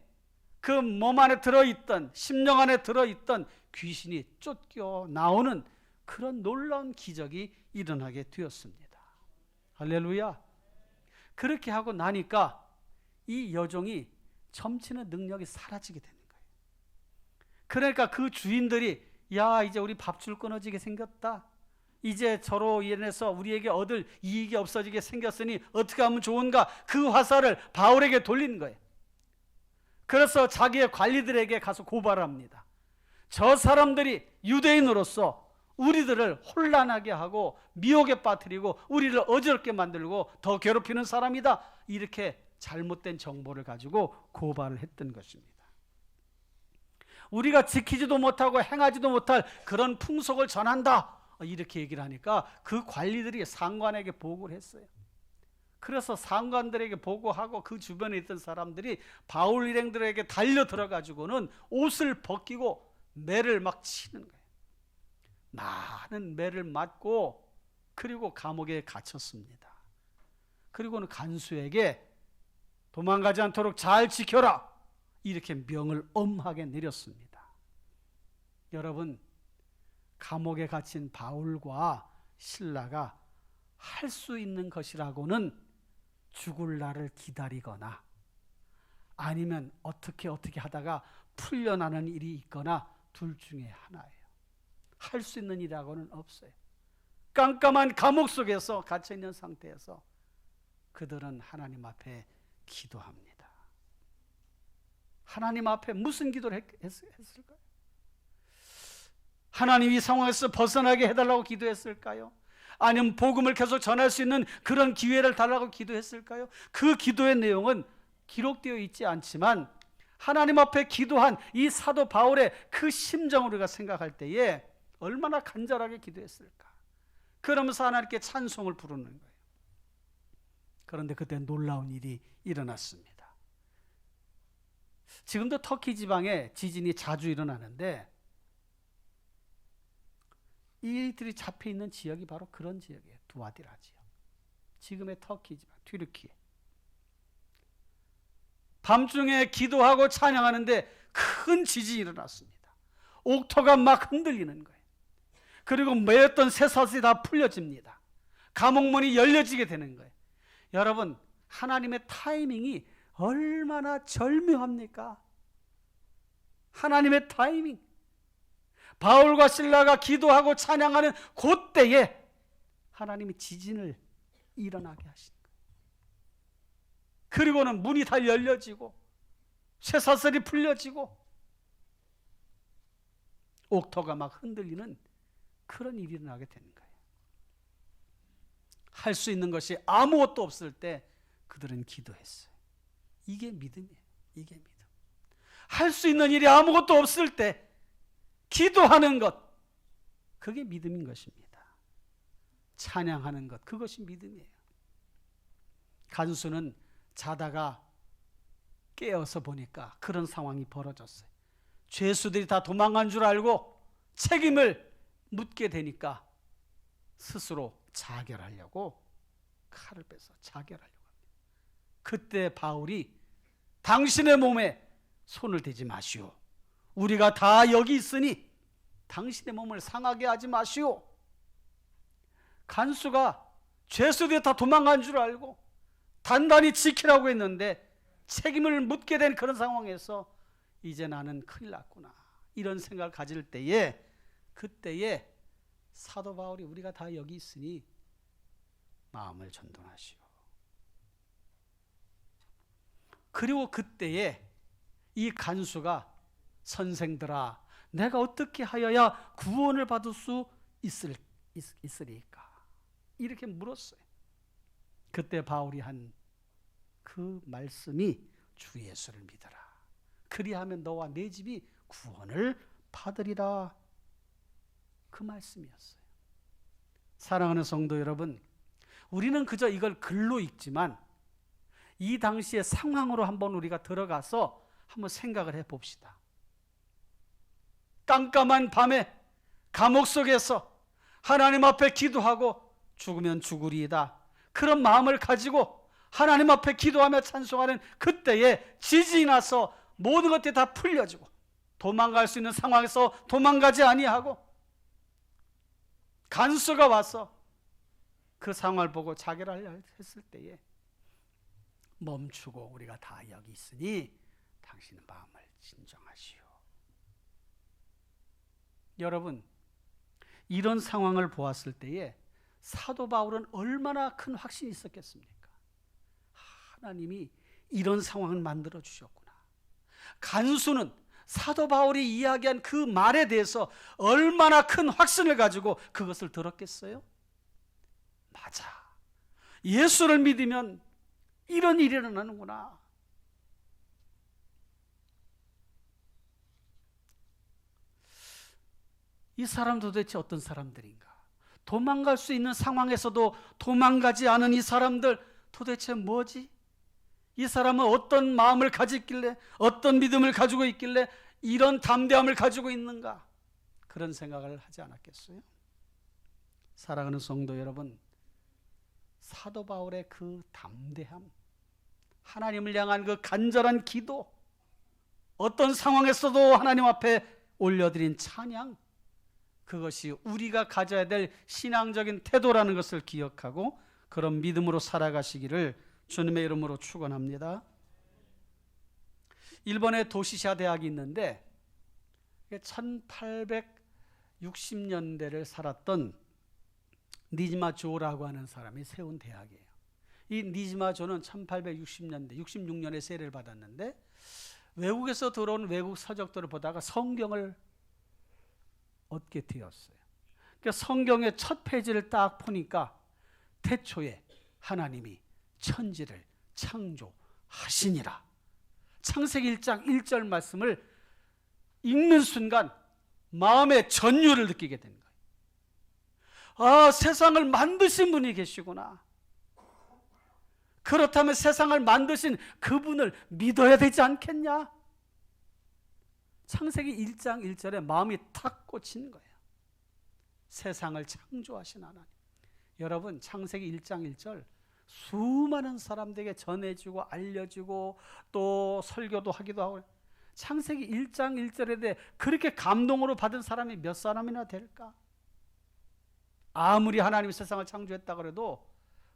그 몸 안에 들어있던 심령 안에 들어있던 귀신이 쫓겨 나오는 그런 놀라운 기적이 일어나게 되었습니다. 할렐루야. 그렇게 하고 나니까 이 여종이 점치는 능력이 사라지게 되는 거예요. 그러니까 그 주인들이 야 이제 우리 밥줄 끊어지게 생겼다. 이제 저로 인해서 우리에게 얻을 이익이 없어지게 생겼으니 어떻게 하면 좋은가. 그 화살을 바울에게 돌리는 거예요. 그래서 자기의 관리들에게 가서 고발합니다. 저 사람들이 유대인으로서 우리들을 혼란하게 하고 미혹에 빠뜨리고 우리를 어지럽게 만들고 더 괴롭히는 사람이다. 이렇게 잘못된 정보를 가지고 고발을 했던 것입니다. 우리가 지키지도 못하고 행하지도 못할 그런 풍속을 전한다. 이렇게 얘기를 하니까 그 관리들이 상관에게 보고를 했어요. 그래서 상관들에게 보고하고 그 주변에 있던 사람들이 바울 일행들에게 달려 들어가지고는 옷을 벗기고 매를 막 치는 거예요. 많은 매를 맞고 그리고 감옥에 갇혔습니다. 그리고는 간수에게 도망가지 않도록 잘 지켜라, 이렇게 명을 엄하게 내렸습니다. 여러분, 감옥에 갇힌 바울과 실라가 할 수 있는 것이라고는 죽을 날을 기다리거나 아니면 어떻게 하다가 풀려나는 일이 있거나 둘 중에 하나예요. 할 수 있는 일이라고는 없어요. 깜깜한 감옥 속에서 갇혀있는 상태에서 그들은 하나님 앞에 기도합니다. 하나님 앞에 무슨 기도를 했을까요? 하나님 이 상황에서 벗어나게 해달라고 기도했을까요? 아니면 복음을 계속 전할 수 있는 그런 기회를 달라고 기도했을까요? 그 기도의 내용은 기록되어 있지 않지만 하나님 앞에 기도한 이 사도 바울의 그 심정을 우리가 생각할 때에 얼마나 간절하게 기도했을까. 그러면서 하나님께 찬송을 부르는 거예요. 그런데 그때 놀라운 일이 일어났습니다. 지금도 터키 지방에 지진이 자주 일어나는데 이들이 잡혀있는 지역이 바로 그런 지역이에요. 두아디라 지역. 지금의 터키 지방, 튀르키예. 밤중에 기도하고 찬양하는데 큰 지진이 일어났습니다. 옥토가 막 흔들리는 거예요. 그리고 매였던 쇠사슬이 다 풀려집니다. 감옥문이 열려지게 되는 거예요. 여러분, 하나님의 타이밍이 얼마나 절묘합니까? 하나님의 타이밍. 바울과 실라가 기도하고 찬양하는 그때에 하나님이 지진을 일어나게 하신 거예요. 그리고는 문이 다 열려지고 쇠사슬이 풀려지고 옥토가 막 흔들리는 그런 일이 일어나게 되는 거예요. 할 수 있는 것이 아무것도 없을 때 그들은 기도했어요. 이게 믿음이에요. 이게 믿음. 할 수 있는 일이 아무것도 없을 때 기도하는 것, 그게 믿음인 것입니다. 찬양하는 것, 그것이 믿음이에요. 간수는 자다가 깨어서 보니까 그런 상황이 벌어졌어요. 죄수들이 다 도망간 줄 알고 책임을 묻게 되니까 스스로 자결하려고 칼을 빼서 자결하려고 합니다. 그때 바울이 당신의 몸에 손을 대지 마시오. 우리가 다 여기 있으니 당신의 몸을 상하게 하지 마시오. 간수가 죄수들이 다 도망간 줄 알고 단단히 지키라고 했는데 책임을 묻게 된 그런 상황에서 이제 나는 큰일 났구나, 이런 생각을 가질 때에 그때에 사도 바울이 우리가 다 여기 있으니 마음을 전동하시오. 그리고 그때에 이 간수가 선생들아, 내가 어떻게 하여야 구원을 받을 수 있으리까? 이렇게 물었어요. 그때 바울이 한 그 말씀이 주 예수를 믿어라. 그리하면 너와 내 집이 구원을 받으리라. 그 말씀이었어요. 사랑하는 성도 여러분, 우리는 그저 이걸 글로 읽지만 이 당시의 상황으로 한번 우리가 들어가서 한번 생각을 해봅시다. 깜깜한 밤에 감옥 속에서 하나님 앞에 기도하고 죽으면 죽으리이다, 그런 마음을 가지고 하나님 앞에 기도하며 찬송하는 그때에 지진이 나서 모든 것들이 다 풀려지고 도망갈 수 있는 상황에서 도망가지 아니하고 간수가 와서 그 상황을 보고 자결하려 했을 때에 멈추고 우리가 다 여기 있으니 당신의 마음을 진정하시오. 여러분, 이런 상황을 보았을 때에 사도 바울은 얼마나 큰 확신이 있었겠습니까? 하나님이 이런 상황을 만들어 주셨구나. 간수는 사도 바울이 이야기한 그 말에 대해서 얼마나 큰 확신을 가지고 그것을 들었겠어요? 맞아, 예수를 믿으면 이런 일이 일어나는구나. 이 사람도 도대체 어떤 사람들인가? 도망갈 수 있는 상황에서도 도망가지 않은 이 사람들 도대체 뭐지? 이 사람은 어떤 마음을 가졌길래, 어떤 믿음을 가지고 있길래 이런 담대함을 가지고 있는가? 그런 생각을 하지 않았겠어요? 사랑하는 성도 여러분, 사도 바울의 그 담대함, 하나님을 향한 그 간절한 기도, 어떤 상황에서도 하나님 앞에 올려드린 찬양, 그것이 우리가 가져야 될 신앙적인 태도라는 것을 기억하고 그런 믿음으로 살아가시기를 주님의 이름으로 축원합니다. 일본에 도시샤 대학이 있는데 1860년대를 살았던 니지마 조라고 하는 사람이 세운 대학이에요. 이 니지마 조는 1860년대, 66년에 세례를 받았는데 외국에서 들어온 외국 서적들을 보다가 성경을 얻게 되었어요. 그러니까 성경의 첫 페이지를 딱 보니까 태초에 하나님이 천지를 창조하시니라. 창세기 1장 1절 말씀을 읽는 순간 마음의 전율을 느끼게 된 거예요. 아, 세상을 만드신 분이 계시구나. 그렇다면 세상을 만드신 그분을 믿어야 되지 않겠냐? 창세기 1장 1절에 마음이 탁 꽂힌 거예요. 세상을 창조하신 하나님. 여러분, 창세기 1장 1절 수많은 사람들에게 전해지고 알려지고 또 설교도 하기도 하고, 창세기 1장 1절에 대해 그렇게 감동으로 받은 사람이 몇 사람이나 될까? 아무리 하나님이 세상을 창조했다 그래도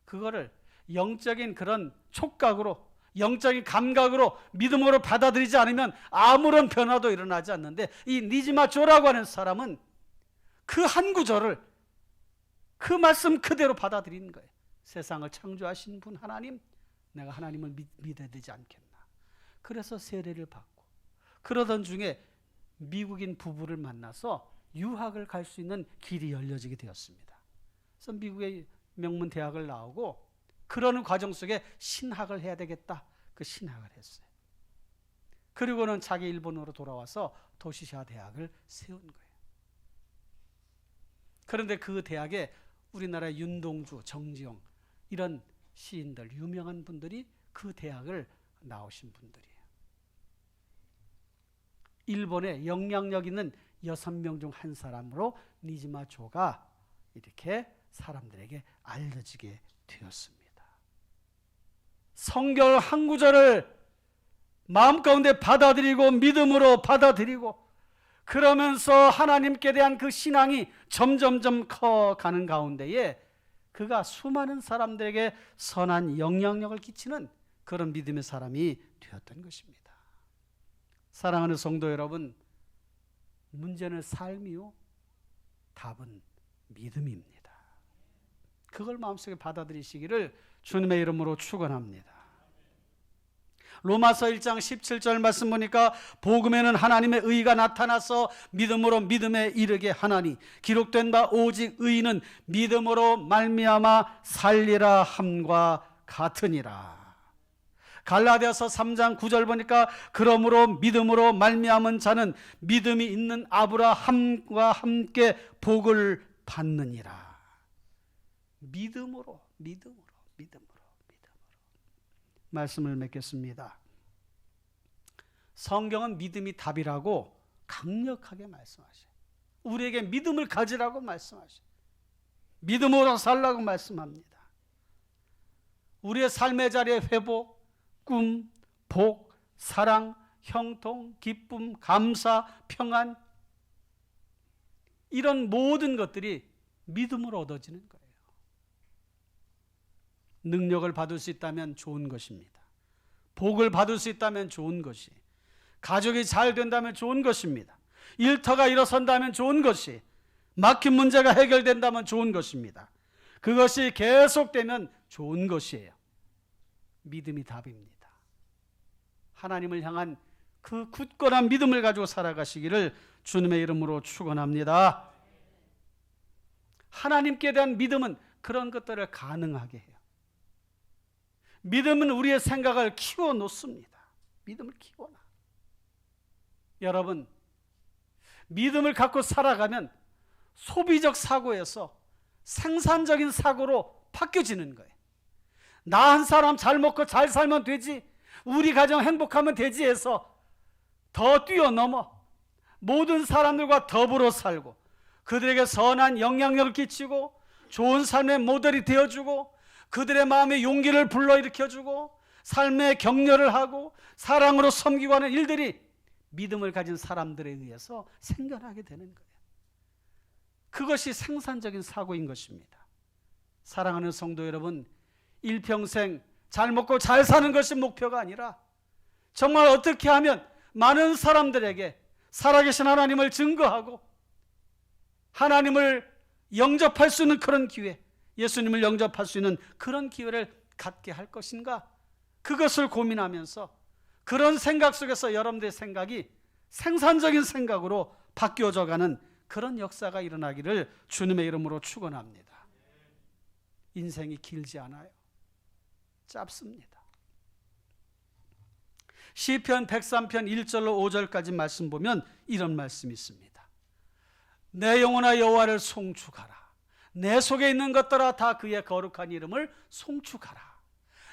그거를 영적인 그런 촉각으로, 영적인 감각으로, 믿음으로 받아들이지 않으면 아무런 변화도 일어나지 않는데, 이 니지마 조라고 하는 사람은 그 한 구절을, 그 말씀 그대로 받아들이는 거예요. 세상을 창조하신 분 하나님, 내가 하나님을 믿어야 되지 않겠나. 그래서 세례를 받고, 그러던 중에 미국인 부부를 만나서 유학을 갈 수 있는 길이 열려지게 되었습니다. 그래서 미국의 명문 대학을 나오고 그러는 과정 속에 신학을 해야 되겠다. 그 신학을 했어요. 그리고는 자기 일본으로 돌아와서 도시샤 대학을 세운 거예요. 그런데 그 대학에 우리나라 윤동주, 정지용 이런 시인들, 유명한 분들이 그 대학을 나오신 분들이에요. 일본에 영향력 있는 6명 중 한 사람으로 니지마 조가 이렇게 사람들에게 알려지게 되었습니다. 성경 한 구절을 마음 가운데 받아들이고 믿음으로 받아들이고 그러면서 하나님께 대한 그 신앙이 점점점 커가는 가운데에 그가 수많은 사람들에게 선한 영향력을 끼치는 그런 믿음의 사람이 되었던 것입니다. 사랑하는 성도 여러분, 문제는 삶이요, 답은 믿음입니다. 그걸 마음속에 받아들이시기를 주님의 이름으로 축원합니다. 로마서 1장 17절 말씀 보니까 복음에는 하나님의 의가 나타나서 믿음으로 믿음에 이르게 하나니 기록된 바 오직 의인은 믿음으로 말미암아 살리라 함과 같으니라. 갈라디아서 3장 9절 보니까 그러므로 믿음으로 말미암은 자는 믿음이 있는 아브라함과 함께 복을 받느니라. 믿음으로 말씀을 맺겠습니다. 성경은 믿음이 답이라고 강력하게 말씀하셔요. 우리에게 믿음을 가지라고 말씀하셔요. 믿음으로 살라고 말씀합니다. 우리의 삶의 자리에 회복, 꿈, 복, 사랑, 형통, 기쁨, 감사, 평안, 이런 모든 것들이 믿음으로 얻어지는 거예요. 능력을 받을 수 있다면 좋은 것입니다. 복을 받을 수 있다면 좋은 것이, 가족이 잘 된다면 좋은 것입니다. 일터가 일어선다면 좋은 것이, 막힌 문제가 해결된다면 좋은 것입니다. 그것이 계속되면 좋은 것이에요. 믿음이 답입니다. 하나님을 향한 그 굳건한 믿음을 가지고 살아가시기를 주님의 이름으로 축원합니다. 하나님께 대한 믿음은 그런 것들을 가능하게 해요. 믿음은 우리의 생각을 키워놓습니다. 믿음을 키워놔. 여러분, 믿음을 갖고 살아가면 소비적 사고에서 생산적인 사고로 바뀌어지는 거예요. 나 한 사람 잘 먹고 잘 살면 되지, 우리 가정 행복하면 되지 해서 더 뛰어넘어 모든 사람들과 더불어 살고 그들에게 선한 영향력을 끼치고 좋은 삶의 모델이 되어주고 그들의 마음에 용기를 불러일으켜주고 삶의 격려를 하고 사랑으로 섬기고 하는 일들이 믿음을 가진 사람들에 의해서 생겨나게 되는 거예요. 그것이 생산적인 사고인 것입니다. 사랑하는 성도 여러분, 일평생 잘 먹고 잘 사는 것이 목표가 아니라 정말 어떻게 하면 많은 사람들에게 살아계신 하나님을 증거하고 하나님을 영접할 수 있는 그런 기회, 예수님을 영접할 수 있는 그런 기회를 갖게 할 것인가, 그것을 고민하면서 그런 생각 속에서 여러분들의 생각이 생산적인 생각으로 바뀌어져 가는 그런 역사가 일어나기를 주님의 이름으로 축원합니다. 인생이 길지 않아요. 짧습니다. 시편 103편 1절로 5절까지 말씀 보면 이런 말씀이 있습니다. 내 영혼아 여호와를 송축하라. 내 속에 있는 것들아 다 그의 거룩한 이름을 송축하라.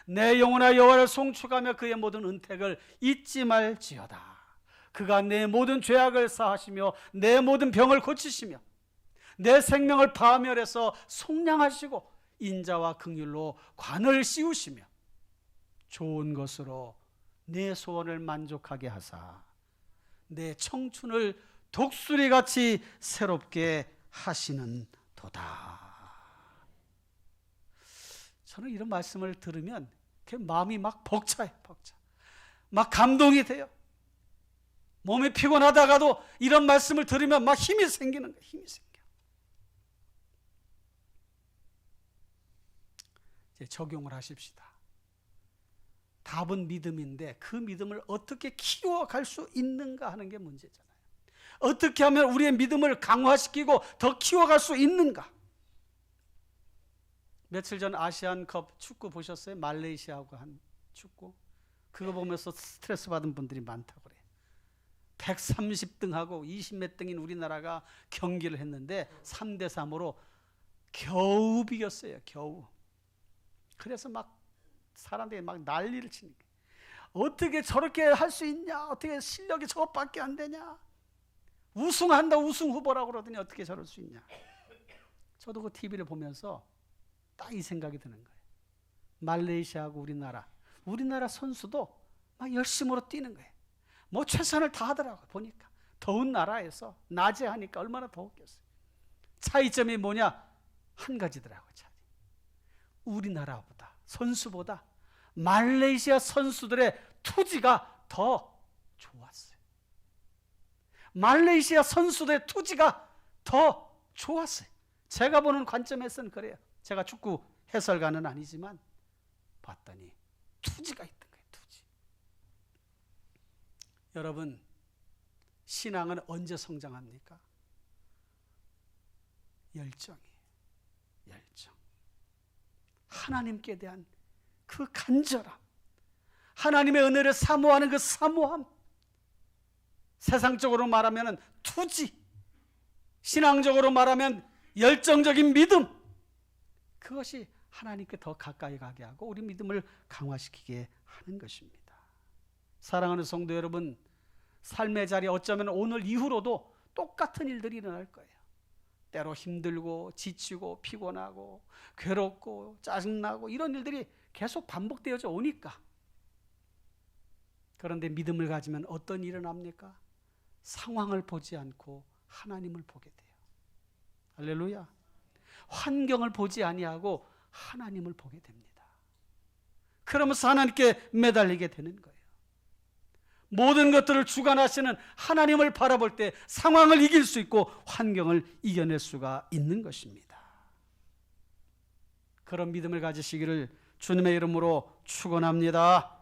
내 영혼아 여호와를 송축하며 그의 모든 은택을 잊지 말지어다. 그가 내 모든 죄악을 사하시며 내 모든 병을 고치시며 내 생명을 파멸해서 속량하시고 인자와 긍휼로 관을 씌우시며 좋은 것으로 내 소원을 만족하게 하사 내 청춘을 독수리같이 새롭게 하시는 도다. 저는 이런 말씀을 들으면 마음이 막 벅차요. 막 감동이 돼요. 몸이 피곤하다가도 이런 말씀을 들으면 막 힘이 생기는 거예요. 힘이 생겨. 이제 적용을 하십시다. 답은 믿음인데 그 믿음을 어떻게 키워갈 수 있는가 하는 게 문제잖아요. 어떻게 하면 우리의 믿음을 강화시키고 더 키워갈 수 있는가? 며칠 전 아시안컵 축구 보셨어요? 말레이시아하고 한 축구. 그거 보면서 스트레스 받은 분들이 많다고 그래요. 130등하고 20몇 등인 우리나라가 경기를 했는데 3대3으로 겨우 비겼어요. 겨우. 그래서 막 사람들이 막 난리를 치는 거예요. 어떻게 저렇게 할 수 있냐? 어떻게 실력이 저것밖에 안 되냐? 우승한다, 우승 후보라고 그러더니 어떻게 저럴 수 있냐? 저도 그 TV를 보면서 딱 이 생각이 드는 거예요. 말레이시아하고 우리나라 선수도 막 열심으로 뛰는 거예요. 뭐 최선을 다하더라고요. 보니까 더운 나라에서 낮에 하니까 얼마나 더웠겠어요. 차이점이 뭐냐? 한 가지더라고요. 우리나라보다 선수보다 말레이시아 선수들의 투지가 더 좋았어요. 말레이시아 선수들의 투지가 더 좋았어요. 제가 보는 관점에서는 그래요. 제가 축구 해설가는 아니지만 봤더니 투지가 있던 거예요. 투지. 여러분, 신앙은 언제 성장합니까? 열정이에요. 열정. 하나님께 대한 그 간절함, 하나님의 은혜를 사모하는 그 사모함, 세상적으로 말하면 투지, 신앙적으로 말하면 열정적인 믿음, 그것이 하나님께 더 가까이 가게 하고 우리 믿음을 강화시키게 하는 것입니다. 사랑하는 성도 여러분, 삶의 자리 어쩌면 오늘 이후로도 똑같은 일들이 일어날 거예요. 때로 힘들고 지치고 피곤하고 괴롭고 짜증나고 이런 일들이 계속 반복되어져 오니까. 그런데 믿음을 가지면 어떤 일이 일어납니까? 상황을 보지 않고 하나님을 보게 돼요. 할렐루야. 환경을 보지 아니하고 하나님을 보게 됩니다. 그러면서 하나님께 매달리게 되는 거예요. 모든 것들을 주관하시는 하나님을 바라볼 때 상황을 이길 수 있고 환경을 이겨낼 수가 있는 것입니다. 그런 믿음을 가지시기를 주님의 이름으로 축원합니다.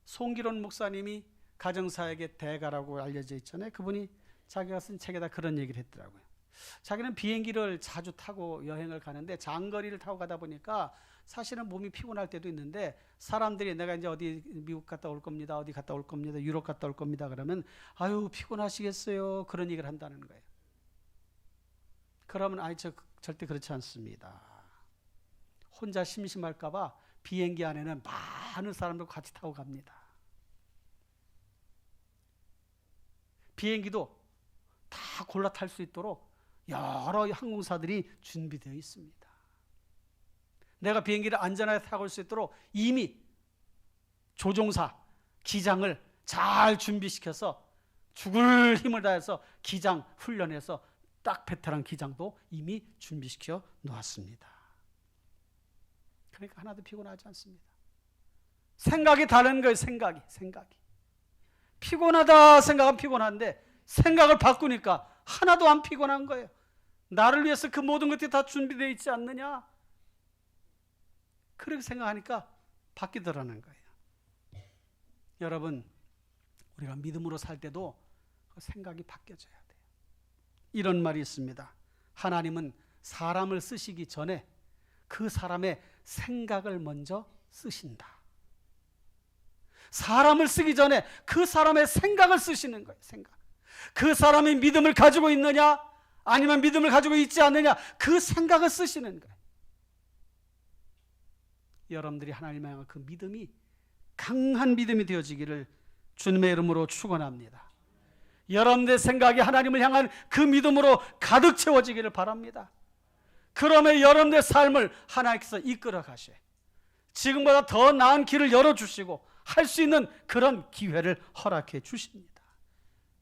송기론 목사님이 가정사역의 대가라고 알려져 있잖아요. 그분이 자기가 쓴 책에다 그런 얘기를 했더라고요. 자기는 비행기를 자주 타고 여행을 가는데 장거리를 타고 가다 보니까 사실은 몸이 피곤할 때도 있는데 사람들이 내가 이제 어디 미국 갔다 올 겁니다, 어디 갔다 올 겁니다, 유럽 갔다 올 겁니다 그러면 아유 피곤하시겠어요 그런 얘기를 한다는 거예요. 그러면 아니 저 절대 그렇지 않습니다. 혼자 심심할까 봐 비행기 안에는 많은 사람들 같이 타고 갑니다. 비행기도 다 골라 탈 수 있도록 여러 항공사들이 준비되어 있습니다. 내가 비행기를 안전하게 타고 올 수 있도록 이미 조종사, 기장을 잘 준비시켜서 죽을 힘을 다해서 기장 훈련해서 딱 베테랑 기장도 이미 준비시켜 놓았습니다. 그러니까 하나도 피곤하지 않습니다. 생각이 다른 거예요. 생각이 피곤하다 생각은 피곤한데 생각을 바꾸니까 하나도 안 피곤한 거예요. 나를 위해서 그 모든 것들이 다 준비되어 있지 않느냐, 그렇게 생각하니까 바뀌더라는 거예요. 여러분, 우리가 믿음으로 살 때도 그 생각이 바뀌어져야 돼요. 이런 말이 있습니다. 하나님은 사람을 쓰시기 전에 그 사람의 생각을 먼저 쓰신다. 사람을 쓰기 전에 그 사람의 생각을 쓰시는 거예요. 생각. 그 사람이 믿음을 가지고 있느냐 아니면 믿음을 가지고 있지 않느냐, 그 생각을 쓰시는 거예요. 여러분들이 하나님을 향한 그 믿음이 강한 믿음이 되어지기를 주님의 이름으로 축원합니다. 여러분들의 생각이 하나님을 향한 그 믿음으로 가득 채워지기를 바랍니다. 그러면 여러분들의 삶을 하나님께서 이끌어 가셔요. 지금보다 더 나은 길을 열어주시고 할 수 있는 그런 기회를 허락해 주십니다.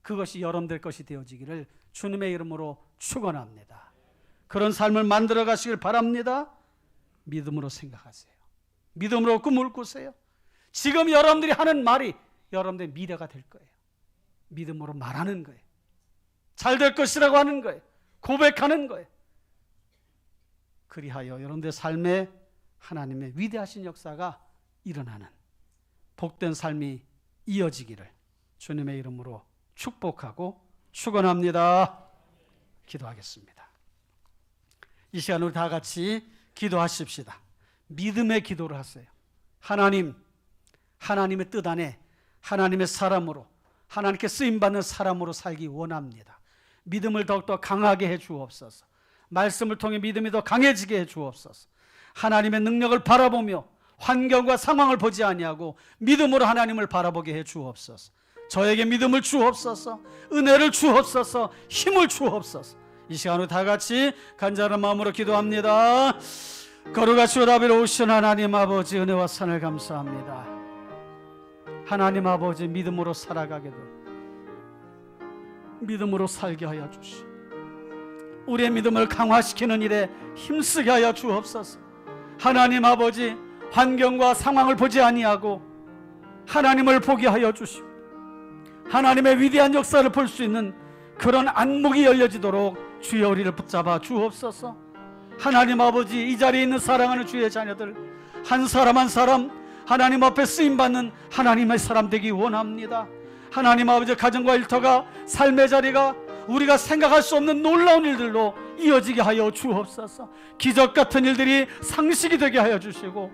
그것이 여러분들 것이 되어지기를 주님의 이름으로 축원합니다. 그런 삶을 만들어 가시길 바랍니다. 믿음으로 생각하세요. 믿음으로 꿈을 꾸세요. 지금 여러분들이 하는 말이 여러분들의 미래가 될 거예요. 믿음으로 말하는 거예요. 잘 될 것이라고 하는 거예요. 고백하는 거예요. 그리하여 여러분들의 삶에 하나님의 위대하신 역사가 일어나는 복된 삶이 이어지기를 주님의 이름으로 축복하고 축원합니다. 기도하겠습니다. 이 시간 우리 다 같이 기도하십시다. 믿음의 기도를 하세요. 하나님, 하나님의 뜻 안에 하나님의 사람으로, 하나님께 쓰임받는 사람으로 살기 원합니다. 믿음을 더욱더 강하게 해 주옵소서. 말씀을 통해 믿음이 더 강해지게 해 주옵소서. 하나님의 능력을 바라보며 환경과 상황을 보지 아니하고 믿음으로 하나님을 바라보게 해 주옵소서. 저에게 믿음을 주옵소서. 은혜를 주옵소서. 힘을 주옵소서. 이 시간으로 다 같이 간절한 마음으로 기도합니다. 거룩하시고 다비로우신 하나님 아버지, 은혜와 선을 감사합니다. 하나님 아버지, 믿음으로 살아가게도 믿음으로 살게 하여 주시오. 우리의 믿음을 강화시키는 일에 힘쓰게 하여 주옵소서. 하나님 아버지, 환경과 상황을 보지 아니하고 하나님을 보게 하여 주시오. 하나님의 위대한 역사를 볼 수 있는 그런 안목이 열려지도록 주여 우리를 붙잡아 주옵소서. 하나님 아버지, 이 자리에 있는 사랑하는 주의 자녀들 한 사람 한 사람 하나님 앞에 쓰임받는 하나님의 사람 되기 원합니다. 하나님 아버지, 가정과 일터가 삶의 자리가 우리가 생각할 수 없는 놀라운 일들로 이어지게 하여 주옵소서. 기적 같은 일들이 상식이 되게 하여 주시고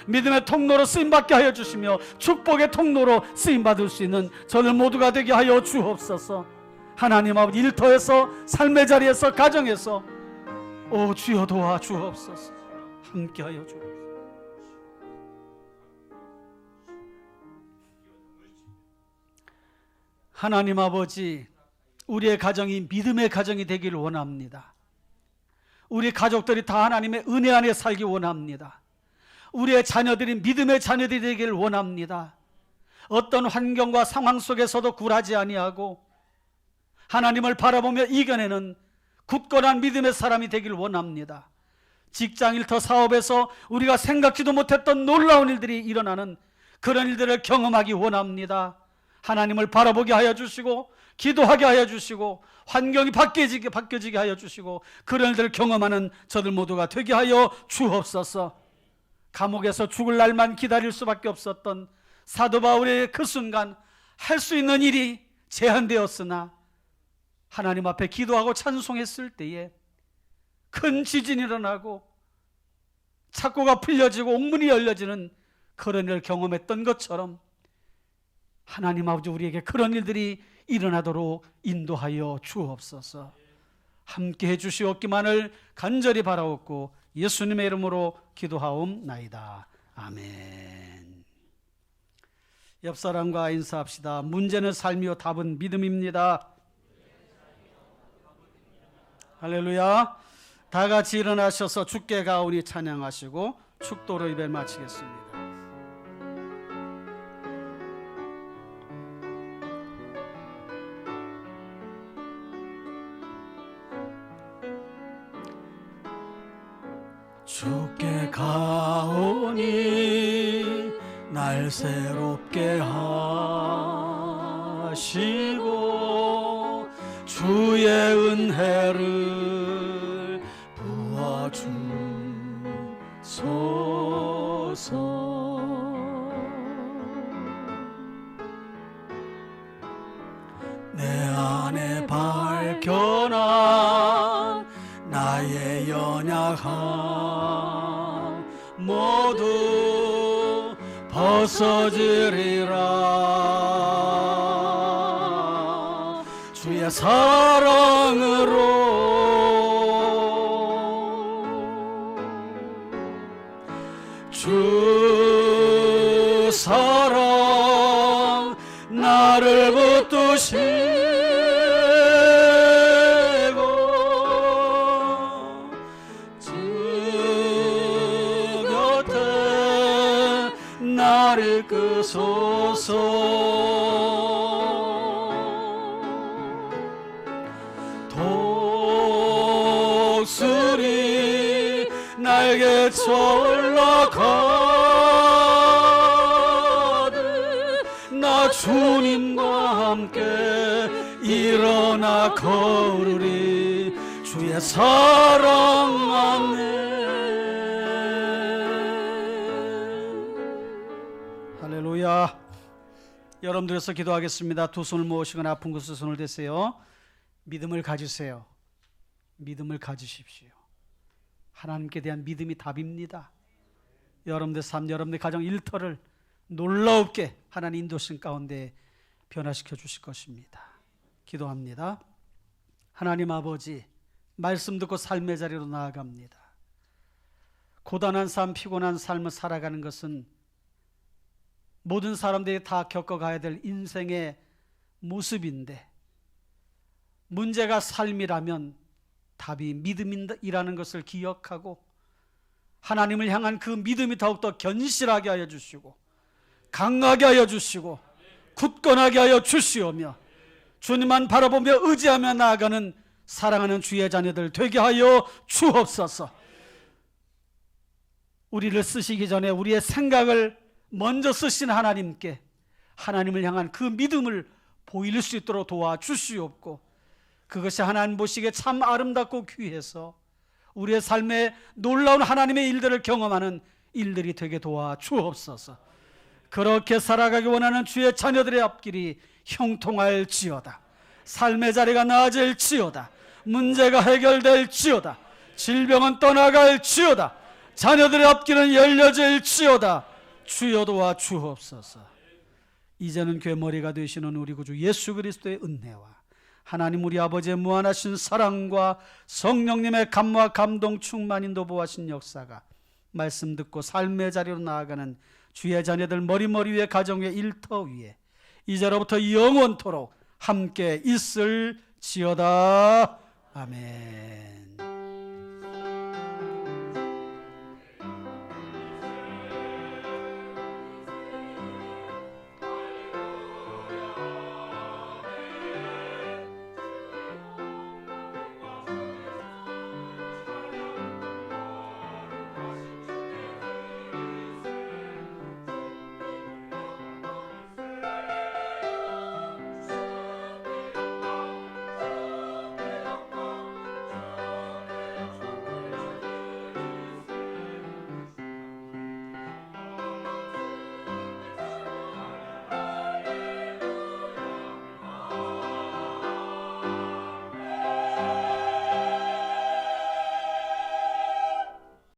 믿음의 통로로 쓰임받게 하여 주시며 축복의 통로로 쓰임받을 수 있는 저들 모두가 되게 하여 주옵소서. 하나님 아버지, 일터에서 삶의 자리에서 가정에서 오 주여 도와 주옵소서. 함께 하여 주옵소서. 하나님 아버지, 우리의 가정이 믿음의 가정이 되기를 원합니다. 우리 가족들이 다 하나님의 은혜 안에 살기 원합니다. 우리의 자녀들이 믿음의 자녀들이 되기를 원합니다. 어떤 환경과 상황 속에서도 굴하지 아니하고 하나님을 바라보며 이겨내는 굳건한 믿음의 사람이 되기를 원합니다. 직장 일터 사업에서 우리가 생각지도 못했던 놀라운 일들이 일어나는 그런 일들을 경험하기 원합니다. 하나님을 바라보게 하여 주시고 기도하게 하여 주시고 환경이 바뀌어지게 하여 주시고 그런 일들을 경험하는 저들 모두가 되게 하여 주옵소서. 감옥에서 죽을 날만 기다릴 수밖에 없었던 사도 바울의 그 순간 할 수 있는 일이 제한되었으나 하나님 앞에 기도하고 찬송했을 때에 큰 지진이 일어나고 착고가 풀려지고 옥문이 열려지는 그런 일을 경험했던 것처럼 하나님 아버지, 우리에게 그런 일들이 일어나도록 인도하여 주옵소서. 함께 해주시옵기만을 간절히 바라옵고 예수님의 이름으로 기도하옵나이다. 아멘. 옆사람과 인사합시다. 문제는 삶이요 답은 믿음입니다. 할렐루야. 다 같이 일어나셔서 주께 가오니 찬양하시고 축도로 예배 마치겠습니다. 주께 가오니 날 새롭게 하시고 주의 은혜를 부어주소서. 내 안에 밝혀난 나의 연약함 모두 벗어지리라. 주의 사랑으로 주 사랑 나를 붙드시고 주 곁에 나를 이끄소서. 독수리 날개쳐 올라가듯 나 주님과 함께 일어나 걸으리. 주의 사랑 안에. 할렐루야. 여러분들께서 기도하겠습니다. 두 손을 모으시거나 아픈 곳에 손을 대세요. 믿음을 가지세요. 믿음을 가지십시오. 하나님께 대한 믿음이 답입니다. 여러분들 삶, 여러분들 가정 일터를 놀라웁게 하나님 인도신 가운데 변화시켜 주실 것입니다. 기도합니다. 하나님 아버지, 말씀 듣고 삶의 자리로 나아갑니다. 고단한 삶, 피곤한 삶을 살아가는 것은 모든 사람들이 다 겪어가야 될 인생의 모습인데, 문제가 삶이라면 답이 믿음이라는 것을 기억하고 하나님을 향한 그 믿음이 더욱더 견실하게 하여 주시고 강하게 하여 주시고 굳건하게 하여 주시오며 주님만 바라보며 의지하며 나아가는 사랑하는 주의 자녀들 되게 하여 주옵소서. 우리를 쓰시기 전에 우리의 생각을 먼저 쓰신 하나님께 하나님을 향한 그 믿음을 보일 수 있도록 도와주시옵고, 그것이 하나님 보시기에 참 아름답고 귀해서 우리의 삶에 놀라운 하나님의 일들을 경험하는 일들이 되게 도와주옵소서. 그렇게 살아가기 원하는 주의 자녀들의 앞길이 형통할지어다. 삶의 자리가 나아질지어다. 문제가 해결될지어다. 질병은 떠나갈지어다. 자녀들의 앞길은 열려질지어다. 주여 도와주옵소서. 이제는 괴머리가 되시는 우리 구주 예수 그리스도의 은혜와 하나님 우리 아버지의 무한하신 사랑과 성령님의 감화 감동 충만 인도 보하신 역사가 말씀 듣고 삶의 자리로 나아가는 주의 자녀들 머리 위에 가정 위에 일터 위에 이제로부터 영원토록 함께 있을지어다. 아멘.